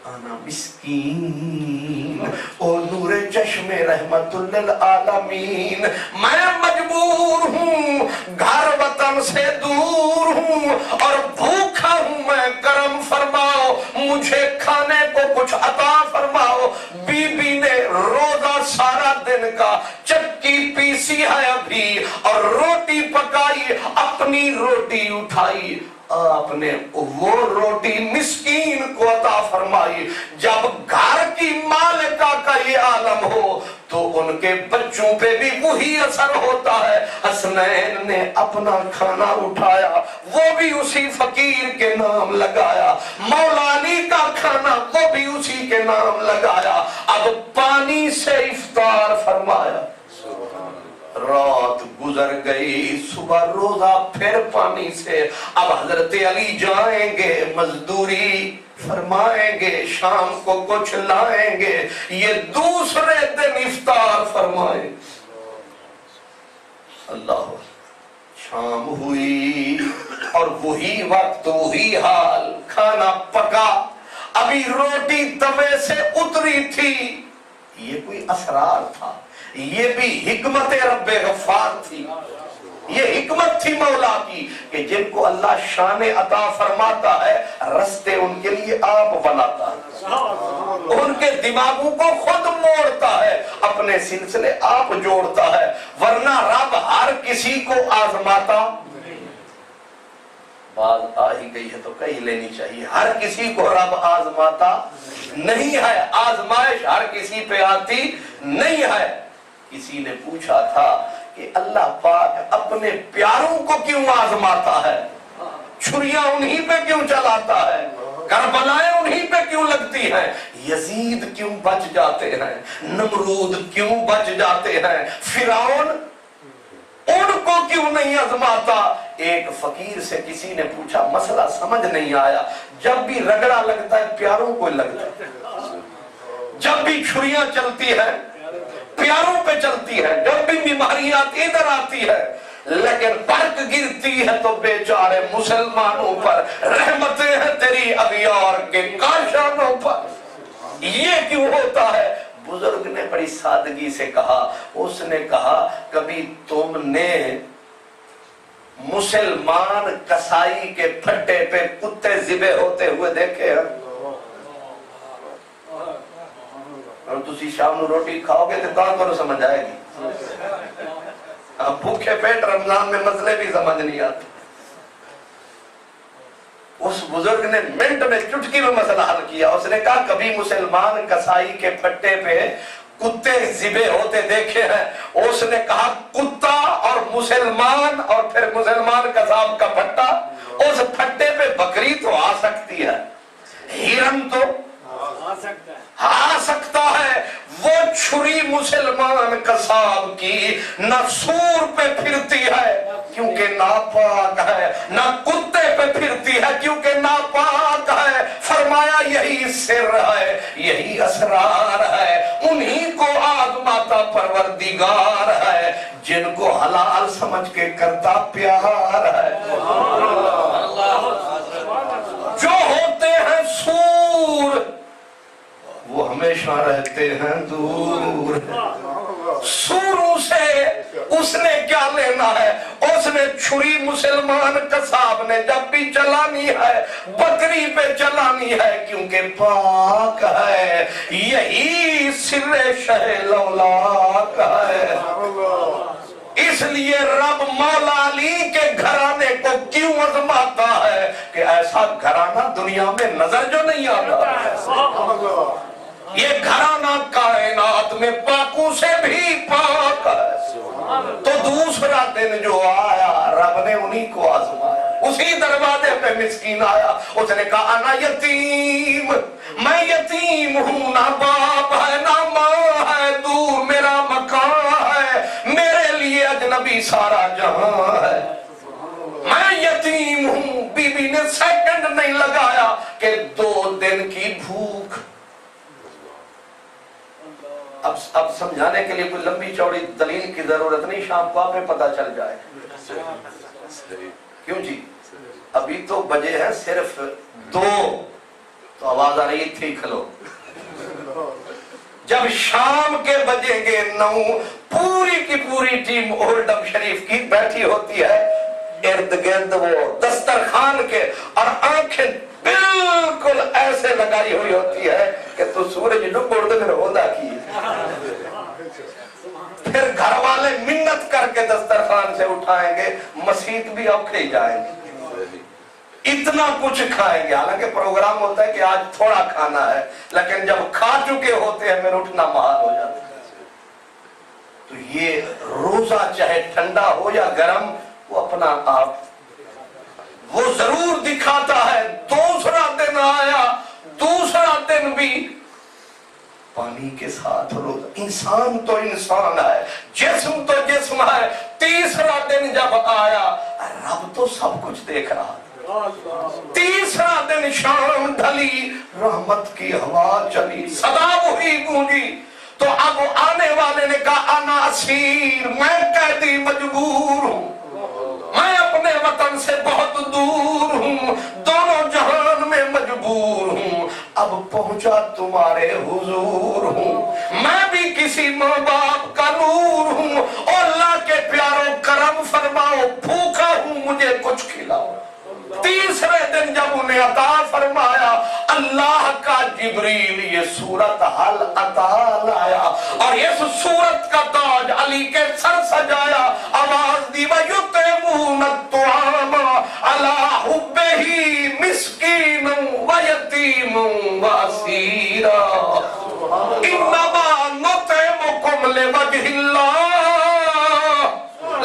انا مسکین او نور چشم رحمت للعالمین، میں مجبور ہوں، گھر وطن سے دور ہوں اور بھوکا ہوں، میں کرم فرماؤ، مجھے کھانے کو کچھ عطا فرماؤ۔ بی بی نے روزہ سارا دن کا چکی پیسی ہے ابھی اور روٹی پکائی، اپنی روٹی اٹھائی، آپ نے وہ روٹی مسکین کو عطا فرمائی۔ جب گھر کی مالکہ کا یہ عالم ہو تو ان کے بچوں پہ بھی وہی اثر ہوتا ہے۔ حسنین نے اپنا کھانا اٹھایا، وہ بھی اسی فقیر کے نام لگایا، مولا علی کا کھانا وہ بھی اسی کے نام لگایا۔ اب پانی سے افطار فرمایا، رات گزر گئی، صبح روزہ پھر پانی سے۔ اب حضرت علی جائیں گے مزدوری فرمائیں گے، شام کو کچھ لائیں گے، یہ دوسرے دن افطار فرمائیں۔ اللہ، شام ہوئی اور وہی وقت وہی حال، کھانا پکا، ابھی روٹی توے سے اتری تھی۔ یہ کوئی اسرار تھا، یہ بھی حکمت رب غفار تھی، یہ حکمت تھی مولا کی کہ جن کو اللہ شان عطا فرماتا ہے رستے ان کے لیے آپ بناتا ہے، ان کے دماغوں کو خود موڑتا ہے، اپنے سلسلے آپ جوڑتا ہے، ورنہ رب ہر کسی کو آزماتا۔ بات آ ہی گئی ہے تو کہی لینی چاہیے، ہر کسی کو رب آزماتا نہیں ہے، آزمائش ہر کسی پہ آتی نہیں ہے۔ کسی نے پوچھا تھا کہ اللہ پاک اپنے پیاروں کو کیوں آزماتا ہے، چھریاں انہی پہ کیوں چلاتا ہے، کربلائیں انہی پہ کیوں لگتی ہیں، یزید کیوں بچ جاتے ہیں، نمرود کیوں بچ جاتے ہیں، فرعون ان کو کیوں نہیں آزماتا۔ ایک فقیر سے کسی نے پوچھا، مسئلہ سمجھ نہیں آیا، جب بھی رگڑا لگتا ہے پیاروں کو لگتا ہے، جب بھی چھریاں چلتی ہیں پیاروں پہ چلتی ہے، جب بھی بیماریاں ادھر آتی ہے، لیکن برق گرتی ہے تو بیچارے مسلمانوں پر، رحمتیں ہیں تیری اغیار کے کاشانوں پر۔ یہ کیوں ہوتا ہے؟ بزرگ نے بڑی سادگی سے کہا، اس نے کہا کبھی تم نے مسلمان کسائی کے پھٹے پہ کتے ذبح ہوتے ہوئے دیکھے ہیں؟ اور تسی شام نو روٹی کھاؤ گے تو کہاں کو سمجھ آئے گی؟ بھوکے پیٹ رمضان میں مسئلے بھی سمجھ نہیں آتے۔ اس بزرگ نے منٹ میں چٹکی میں مسئلہ حل کیا، اس نے کہا کبھی مسلمان کسائی کے پھٹے پہ کتے ذبح ہوتے دیکھے ہیں؟ اس نے کہا کتا اور مسلمان اور پھر مسلمان کساب کا پھٹا، اس پھٹے پہ بکری تو آ سکتی ہے، ہرن تو آ سکتا ہے، وہ چھری مسلمان کساب کی نہ سور پہ پھرتی ہے کیونکہ ناپاک ہے، نہ کتے پہ پھرتی ہے کیونکہ ناپاک ہے۔ فرمایا یہی سر ہے، یہی اسرار ہے، انہی کو آزماتا پروردگار ہے، جن کو حلال سمجھ کے کرتا پیار ہے۔ جو ہوتے ہیں سور وہ ہمیشہ رہتے ہیں دور، سوروں سے اس نے کیا لینا ہے؟ اس نے چھری مسلمان کساب نے جب بھی چلانی ہے بکری پہ چلانی ہے کیونکہ پاک ہے، یہی سر شہ لولاک ہے۔ اس لیے رب مولا علی کے گھرانے کو کیوں آزماتا ہے کہ ایسا گھرانہ دنیا میں نظر جو نہیں آتا۔ یہ گھرانہ کائنات میں پاکوں سے بھی پاک ہے۔ تو دوسرا دن جو آیا رب نے انہی کو آزمایا، اسی دروازے پہ مسکین آیا، اس نے کہا انا یتیم، میں یتیم ہوں، نہ باپ ہے نہ ماں ہے، دور میرا مکان ہے، میرے لیے اجنبی سارا جہاں ہے، میں یتیم ہوں۔ بی بی نے سیکنڈ نہیں لگایا کہ 2 دن کی بھوک۔ اب سمجھانے کے لیے کوئی لمبی چوڑی دلیل کی ضرورت نہیں، شام کو آپ میں پتہ چل جائے۔ کیوں جی؟ ابھی تو بجے ہیں صرف 2، تو آواز آ رہی تھی کھلو۔ جب شام کے بجیں گے 9، پوری کی پوری ٹیم اولڈم شریف کی بیٹھی ہوتی ہے ارد گرد وہ دسترخوان کے، اور آنکھیں بالکل ایسے لگائی ہوئی ہوتی ہے کہ تو سورج ڈبوڑ دے پھر ہوتا کی۔ پھر گھر والے منت کر کے دسترخوان سے اٹھائیں گے، مسجد بھی اوکھے جائیں گے، اتنا کچھ کھائیں گے۔ حالانکہ پروگرام ہوتا ہے کہ آج تھوڑا کھانا ہے، لیکن جب کھا چکے ہوتے ہیں پھر اٹھنا محال ہو جاتا ہے۔ تو یہ روزہ چاہے ٹھنڈا ہو یا گرم، وہ اپنا آپ وہ ضرور دکھاتا ہے۔ دوسرا دن آیا، دوسرا دن بھی پانی کے ساتھ روزہ۔ انسان تو انسان ہے، جسم تو جسم ہے۔ تیسرا دن جب آیا، رب تو سب کچھ دیکھ رہا ہے۔ تیسرا دن شام ڈھلی، رحمت کی ہوا چلی، صدا وہی گونجی، تو اب آنے والے نے کہا انا اسیر، میں قیدی مجبور ہوں، میں اپنے وطن سے بہت دور ہوں، دونوں جہان میں مجبور ہوں، اب پہنچا تمہارے حضور ہوں، میں بھی کسی ماں باپ کا نور ہوں، اور اللہ کے پیاروں کرم فرماؤ، بھوکا ہوں مجھے کچھ کھلاؤ۔ تیسرے دن جب انہیں عطا فرمایا، اللہ کا جبریل یہ صورت حال عطا لایا، اور اس صورت کا تاج علی کے سر سجایا، آواز دی وَيُطْعِمُونَ الطَّعَامَ عَلَىٰ حُبِّهِ مِسْكِينًا وَيَتِيمًا وَأَسِيرًا إِنَّمَا نُطْعِمُكُمْ لِوَجْهِ اللَّهِ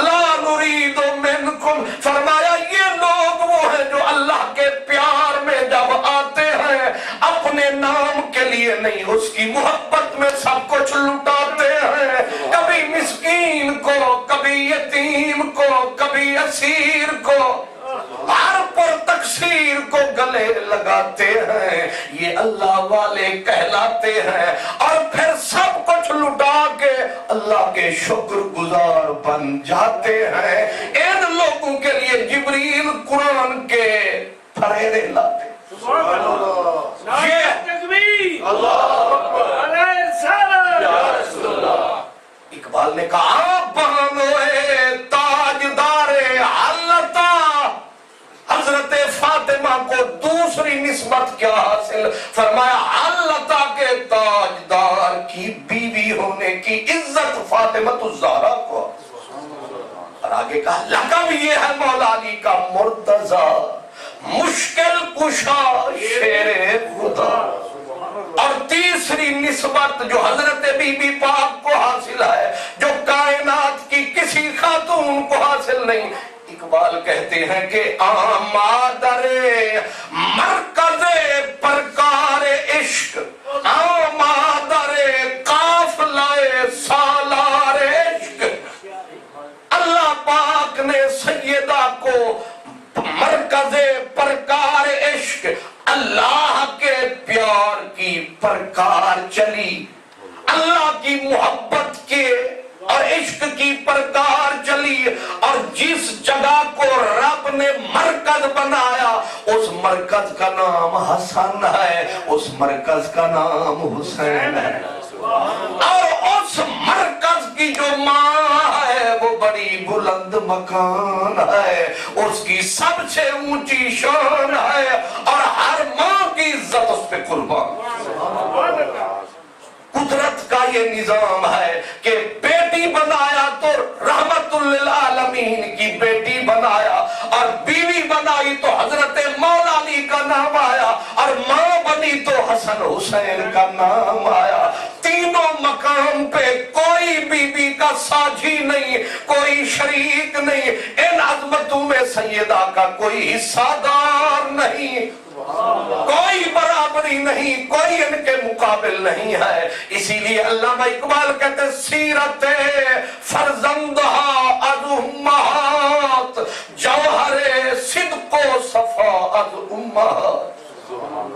لَا نُرِيدُ مِنْكُمْ۔ فرمایا یہ لوگ وہ ہیں جو اللہ کے پیار میں جب آتے ہیں، اپنے نام کے لیے نہیں، اس کی محبت میں سب کچھ لٹاتے ہیں، کبھی مسکین کو، کبھی یتیم کو، کبھی اسیر کو، ہر پر تقصیر کو گلے لگاتے ہیں، یہ اللہ والے کہلاتے ہیں۔ اور پھر سب کچھ لٹا کے اللہ کے شکر گزار بن جاتے ہیں۔ ان لوگوں کے لیے جبریل قرآن کے پھریرے لاتے۔ اقبال نے کہا بہنوئے تاجدار علتا، حضرت فاطمہ کو دوسری نسبت کیا حاصل؟ فرمایا علتا کے تاجدار کی بیوی ہونے کی عزت فاطمہ الزہرا کو، اور آگے کہا لقب یہ ہے مولا علی کا مرتضی، مشکل کشا شیر خدا۔ اور تیسری نسبت جو حضرت بی بی پاک کو حاصل ہے، جو کائنات کی کسی خاتون کو حاصل نہیں، اقبال کہتے ہیں کہ آمادر مرکز پرکار عشق، آمادر قافلہ سالار عشق۔ اللہ پاک نے سیدہ کو مرکز پرکار عشق، اللہ کے پیار کی پرکار چلی، اللہ کی محبت کے اور عشق کی پرکار چلی، اور جس جگہ کو رب نے مرکز بنایا اس مرکز کا نام حسن ہے، اس مرکز کا نام حسین ہے، اور اس مرکز کی جو ماں ہے وہ بڑی بلند مکان ہے، اس کی سب سے اونچی شان ہے، اور ہر ماں کی عزت اس پہ قربان۔ قدرت کا یہ نظام ہے کہ بیٹی بنایا تو رحمت للعالمین کی بیٹی بنایا، اور بیوی بنائی تو حضرت مولا علی کا نام آیا، اور ماں بنی چلی تو حسن حسین کا نام آیا. تینوں مقام پہ کوئی بی بی کا ساجی نہیں, کوئی شریک نہیں, ان عظمتوں میں سیدہ کا کوئی حصہ دار نہیں, کوئی برابری نہیں, کوئی ان کے مقابل نہیں ہے. اسی لیے علامہ اقبال کہتے ہیں سیرت فرزندہ از امہات, جوہر صدق و صفا از امہات.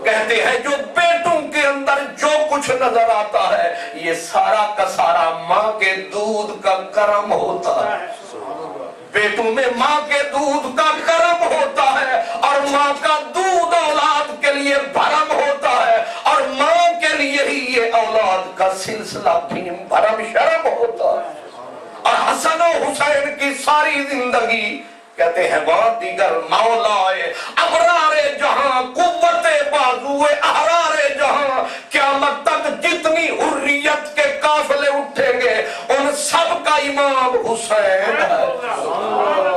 کہتے ہیں جو بیٹوں کے اندر جو کچھ نظر آتا ہے یہ سارا کا سارا ماں کے دودھ کا کرم ہوتا ہے. بیٹوں میں ماں کے دودھ کا کرم ہوتا ہے, اور ماں کا دودھ اولاد کے لیے بھرم ہوتا ہے, اور ماں کے لیے ہی یہ اولاد کا سلسلہ بھیم بھرم شرم ہوتا ہے. اور حسن و حسین کی ساری زندگی کہتے ہیں وہاں دیگر مولائے ابرار جہاں, قوت بازو احرار جہاں, قیامت تک جتنی حریت کے قافلے اٹھیں گے ان سب کا امام حسین ہے.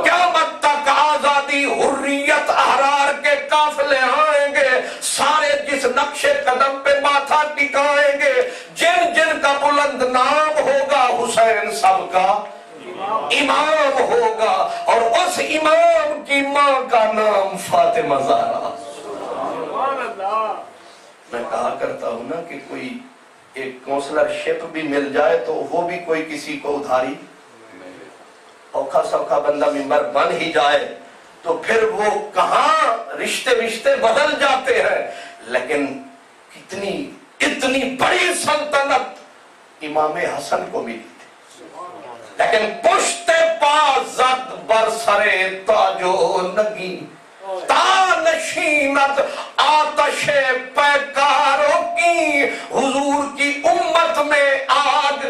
قیامت تک آزادی حریت احرار کے قافلے آئیں گے, سارے جس نقش قدم پہ ماتھا ٹکائیں گے, جن جن کا بلند نام ہوگا حسین سب کا امام ہوگا. اور اس امام کی ماں کا نام فاطمہ زہرا. میں کہا کرتا ہوں نا کہ کوئی ایک کونسلر شپ بھی مل جائے تو وہ بھی کوئی کسی کو ادھاری, اوکھا سوکھا بندہ ممبر بن ہی جائے تو پھر وہ کہاں رشتے بدل جاتے ہیں. لیکن اتنی بڑی سلطنت امام حسن کو ملی, لیکن پشت پا زد بر سرے تاجو نگی, تانشینت آتش پیکاروں کی, حضور کی امت میں آگ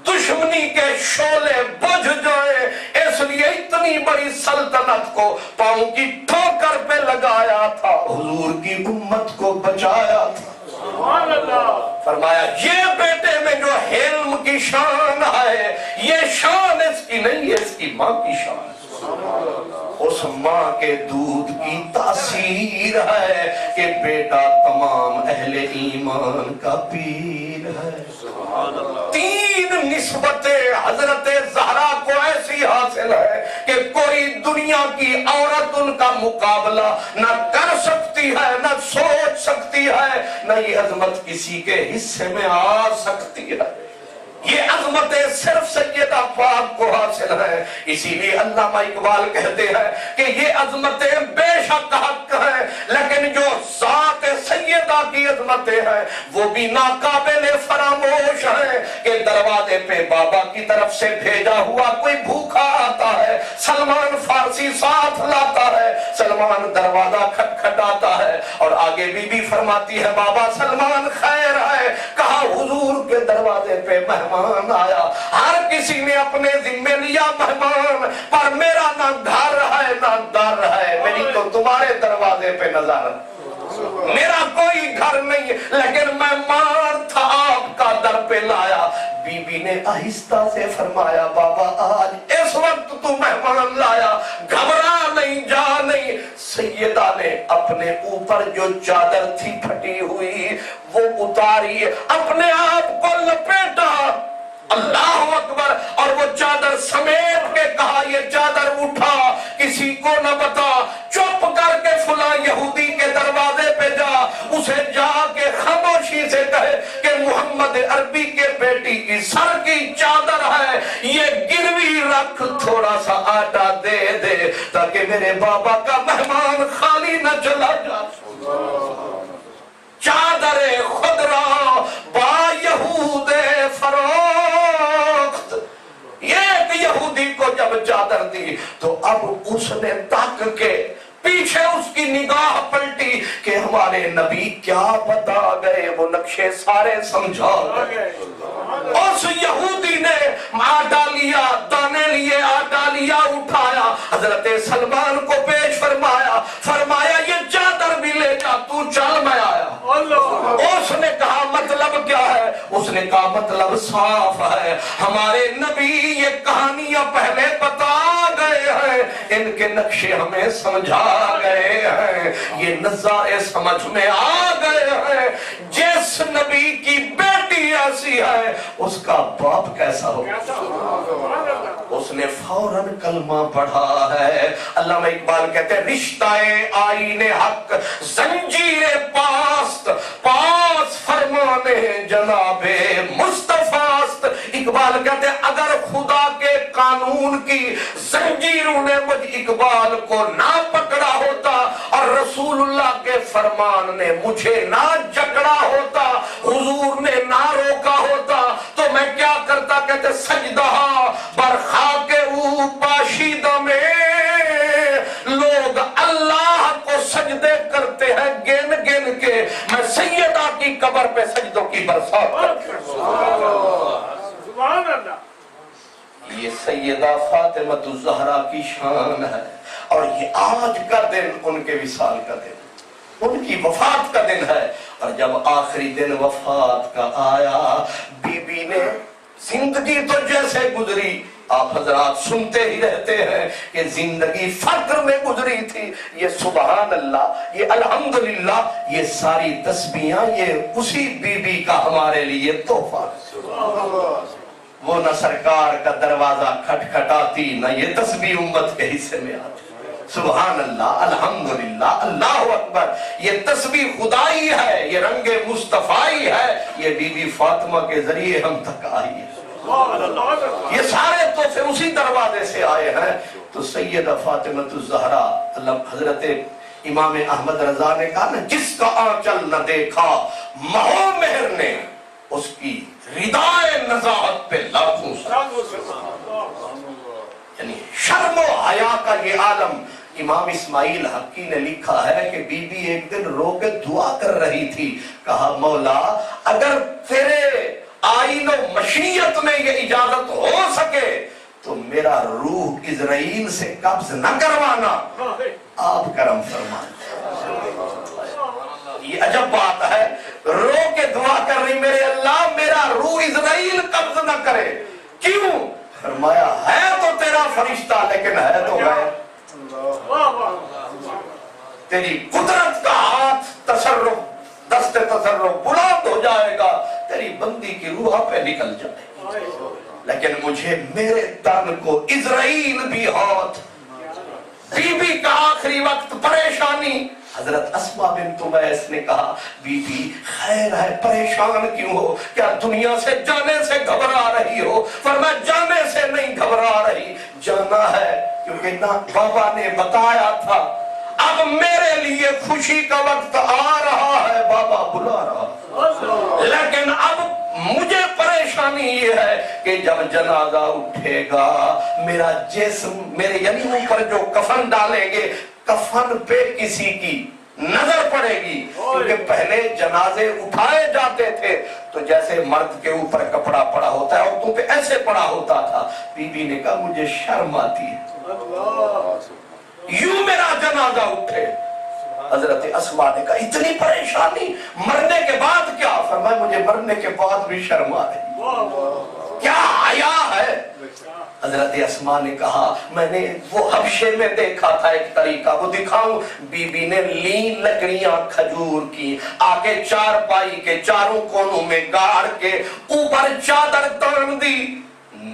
دشمنی کے شعلے بجھ جائے, اس لیے اتنی بڑی سلطنت کو پاؤں کی ٹھوکر پہ لگایا تھا, حضور کی امت کو بچایا تھا. فرمایا یہ بیٹے میں جو حلم کی شان ہے یہ شان اس کی نہیں, ہے اس کی ماں کی شان. اس ماں کے دودھ کی تاثیر ہے کہ بیٹا تمام اہل ایمان کا پیر ہے. تین نسبتیں حضرت زہرا کو ایسی حاصل ہے کہ کوئی دنیا کی عورت ان کا مقابلہ نہ کر سکتی ہے, نہ سوچ سکتی ہے, نہ یہ عظمت کسی کے حصے میں آ سکتی ہے. یہ عظمتیں صرف سیدہ پاک کو حاصل ہیں. اسی لیے علامہ اقبال کہتے ہیں کہ یہ عظمتیں بے شک حق ہیں, لیکن جو ذات سیدہ کی عظمتیں ہیں وہ بھی ناقابل فراموش ہیں. کہ دروازے پہ بابا کی طرف سے بھیجا ہوا کوئی بھوکا آتا ہے, سلمان فارسی ساتھ لاتا ہے, سلمان دروازہ کھٹکھٹاتا ہے اور آگے بی بی فرماتی ہے بابا سلمان خیر ہے. کہا حضور کے دروازے پہ مہمان آیا, ہر کسی نے اپنے ذمے لیا مہمان, پر میرا نہ گھر ہے نہ در ہے, میری تو تمہارے دروازے پہ نظر, میرا کوئی گھر نہیں, لیکن میں مار تھا آپ کا در پہ لایا. بی بی نے آہستہ سے فرمایا بابا آج اس وقت تو مہمان لایا, گھبرا نہیں جا نہیں. سیدہ نے اپنے اوپر جو چادر تھی پھٹی ہوئی وہ اتاری, اپنے آپ کو لپیٹا, اللہ اکبر, اور وہ چادر سمیٹ کے کہا یہ چادر اٹھا, کسی کو نہ بتا, چپ کر کے فلاں یہودی کے دروازے پہ جا, اسے جا کے خاموشی سے کہے کہ محمد عربی کے بیٹی کی سر کی چادر ہے, یہ گروی رکھ, تھوڑا سا آٹا دے دے تاکہ میرے بابا کا مہمان خالی نہ چلا جائے. چادر خضرا با یہود فروخت, ایک یہودی کو جب چادر دی تو اب اس نے تک کے پیچھے اس کی نگاہ پلٹی کہ ہمارے نبی کیا بتا گئے, وہ نقشے سارے سمجھا گئے. اس یہودی نے آٹا لیا, دانے لیے, آٹا لیا, اٹھایا, حضرت سلمان کو پیش فرمایا, فرمایا یہ چادر بھی لے جا, تو چل میں آیا. اس نے کہا مطلب کیا ہے؟ اس نے کہا مطلب صاف ہے, ہمارے نبی یہ کہانیاں پہلے بتا گئے ہیں, ان کے نقشے ہمیں سمجھا گئے ہیں، یہ نظارے سمجھ میں آ گئے ہیں۔ جس نبی کی بیٹی ایسی ہے اس کا باپ کیسا ہوگا؟ اس نے فوراً کلمہ پڑھا ہے۔ علامہ اقبال کہتے ہیں رشتہ آئین حق زنجیر پاست، پاس فرمانے جناب مصطفیٰ است۔ اقبال کہتے ہیں اگر خدا کے قانون کی زنجیروں نے مجھ اقبال کو نہ پکڑا ہوتا اور رسول اللہ کے فرمان نے مجھے نہ جکڑا ہوتا، حضور نے نہ روکا ہوتا تو میں کیا کرتا؟ کہتے سجدہ برخاک او پاشیدہ میں لوگ اللہ کو سجدے کرتے ہیں گن گن کے، میں سیدہ کی قبر پہ سجدوں کی برسات کرتا ہوں۔ یہ سیدہ فاطمہ الزہرا کی شان ہے، اور یہ آج کا دن ان کے وصال کا دن، ان کی وفات کا دن ہے۔ اور جب آخری دن وفات کا آیا، بی بی نے زندگی تو جیسے گزری، آپ حضرات سنتے ہی رہتے ہیں کہ زندگی فقر میں گزری تھی۔ یہ سبحان اللہ، یہ الحمدللہ، یہ ساری تسبیحاں یہ اسی بی بی کا ہمارے لیے تحفہ۔ وہ نہ سرکار کا دروازہ کھٹکھٹاتی، نہ یہ تسبیح امت کے حصے میں آتی۔ سبحان اللہ، الحمدللہ، اللہ اکبر۔ یہ تسبیح خدائی ہے، یہ رنگ مصطفی ہے، یہ بی بی فاطمہ کے ذریعے ہم تک آئی ہے۔ یہ سارے تحفے اسی دروازے سے آئے ہیں۔ تو سیدہ فاطمہ الزہرا، حضرت امام احمد رضا نے کہا نا، جس کا آنچل نہ دیکھا مہو مہر نے، اس کی ردائے نزاہت پہ لاکھوں یعنی شرم و حیا کا یہ عالم۔ امام اسماعیل حقی نے لکھا ہے کہ بی بی ایک دن رو کے دعا کر رہی تھی، کہا مولا اگر تیرے آئین و مشیت میں یہ اجازت ہو سکے تو میرا روح اسرائیل سے قبض نہ کروانا، آپ کرم فرمائیں۔ یہ عجب بات ہے، رو کے دعا کر رہی میرے اللہ میرا روح اسرائیل قبض نہ کرے، کیوں؟ فرمایا ہے تو تیرا فرشتہ لیکن ہے تو غیر، تیری قدرت کا ہاتھ تصرف دست تصرف بلند ہو جائے گا، تیری بندی کی روح پہ نکل جائے گی، لیکن مجھے میرے تن کو اسرائیل بھی ہاتھ۔ بی بی کا آخری وقت پریشانی، حضرت اسماء بنت عمیس نے کہا بی بی خیر ہے، پریشان کیوں ہو؟ کیا دنیا سے جانے سے گھبرا رہی ہو؟ فرمایا جانے سے نہیں گھبرا رہی، جانا ہے کیونکہ نہ بابا نے بتایا تھا اب میرے لیے خوشی کا وقت آ رہا ہے، بابا بلا رہا، لیکن اب مجھے پریشانی یہ ہے کہ جب جنازہ اٹھے گا میرا جسم، میرے یعنی اوپر جو کفن ڈالیں گے، کفن پہ کسی کی نظر پڑے گی، کیونکہ پہلے جنازے اٹھائے جاتے تھے تو جیسے مرد کے اوپر کپڑا پڑا ہوتا ہے عورتوں پہ ایسے پڑا ہوتا تھا۔ بی بی نے کہا مجھے شرم آتی ہے یوں میرا جنازہ اٹھے۔ حضرت اسماء نے کہا اتنی پریشانی، مرنے کے بعد کیا؟ فرمایا مجھے مرنے کے بعد بھی شرم آ رہی، کیا حیا ہے؟ حضرت اسماء نے کہا میں نے وہ حبشے میں دیکھا تھا ایک طریقہ، وہ دکھاؤں؟ بی بی نے لین لکڑیاں کھجور کی آکے چار پائی کے چاروں کونوں میں گاڑ کے اوپر چادر تان دی،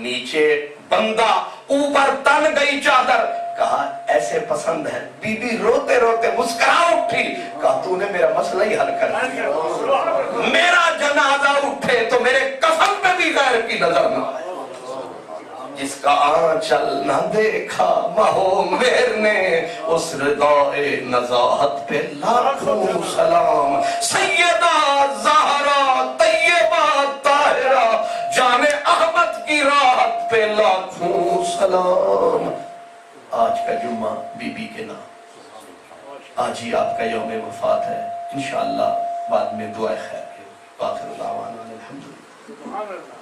نیچے بندہ، اوپر تن گئی چادر، کہا ایسے پسند ہے؟ بی بی روتے روتے مسکرا اٹھی، کہا تو نے میرا مسئلہ ہی حل کر دیا، میرا جنازہ اٹھے تو میرے کفن پہ بھی غیر کی نظر نہ آئے۔ جس کا آنچل نہ دیکھا مہو مہر نے، اس ردائے نزاہت پہ لاکھوں سلام۔ سیدہ زہرا طیبہ طاہرہ جان احمد کی راحت پہ لاکھوں سلام۔ آج کا جمعہ بی بی کے نام، آج ہی آپ کا یوم وفات ہے، انشاءاللہ بعد میں دعا خیر کے آخر دعوانا الحمدللہ۔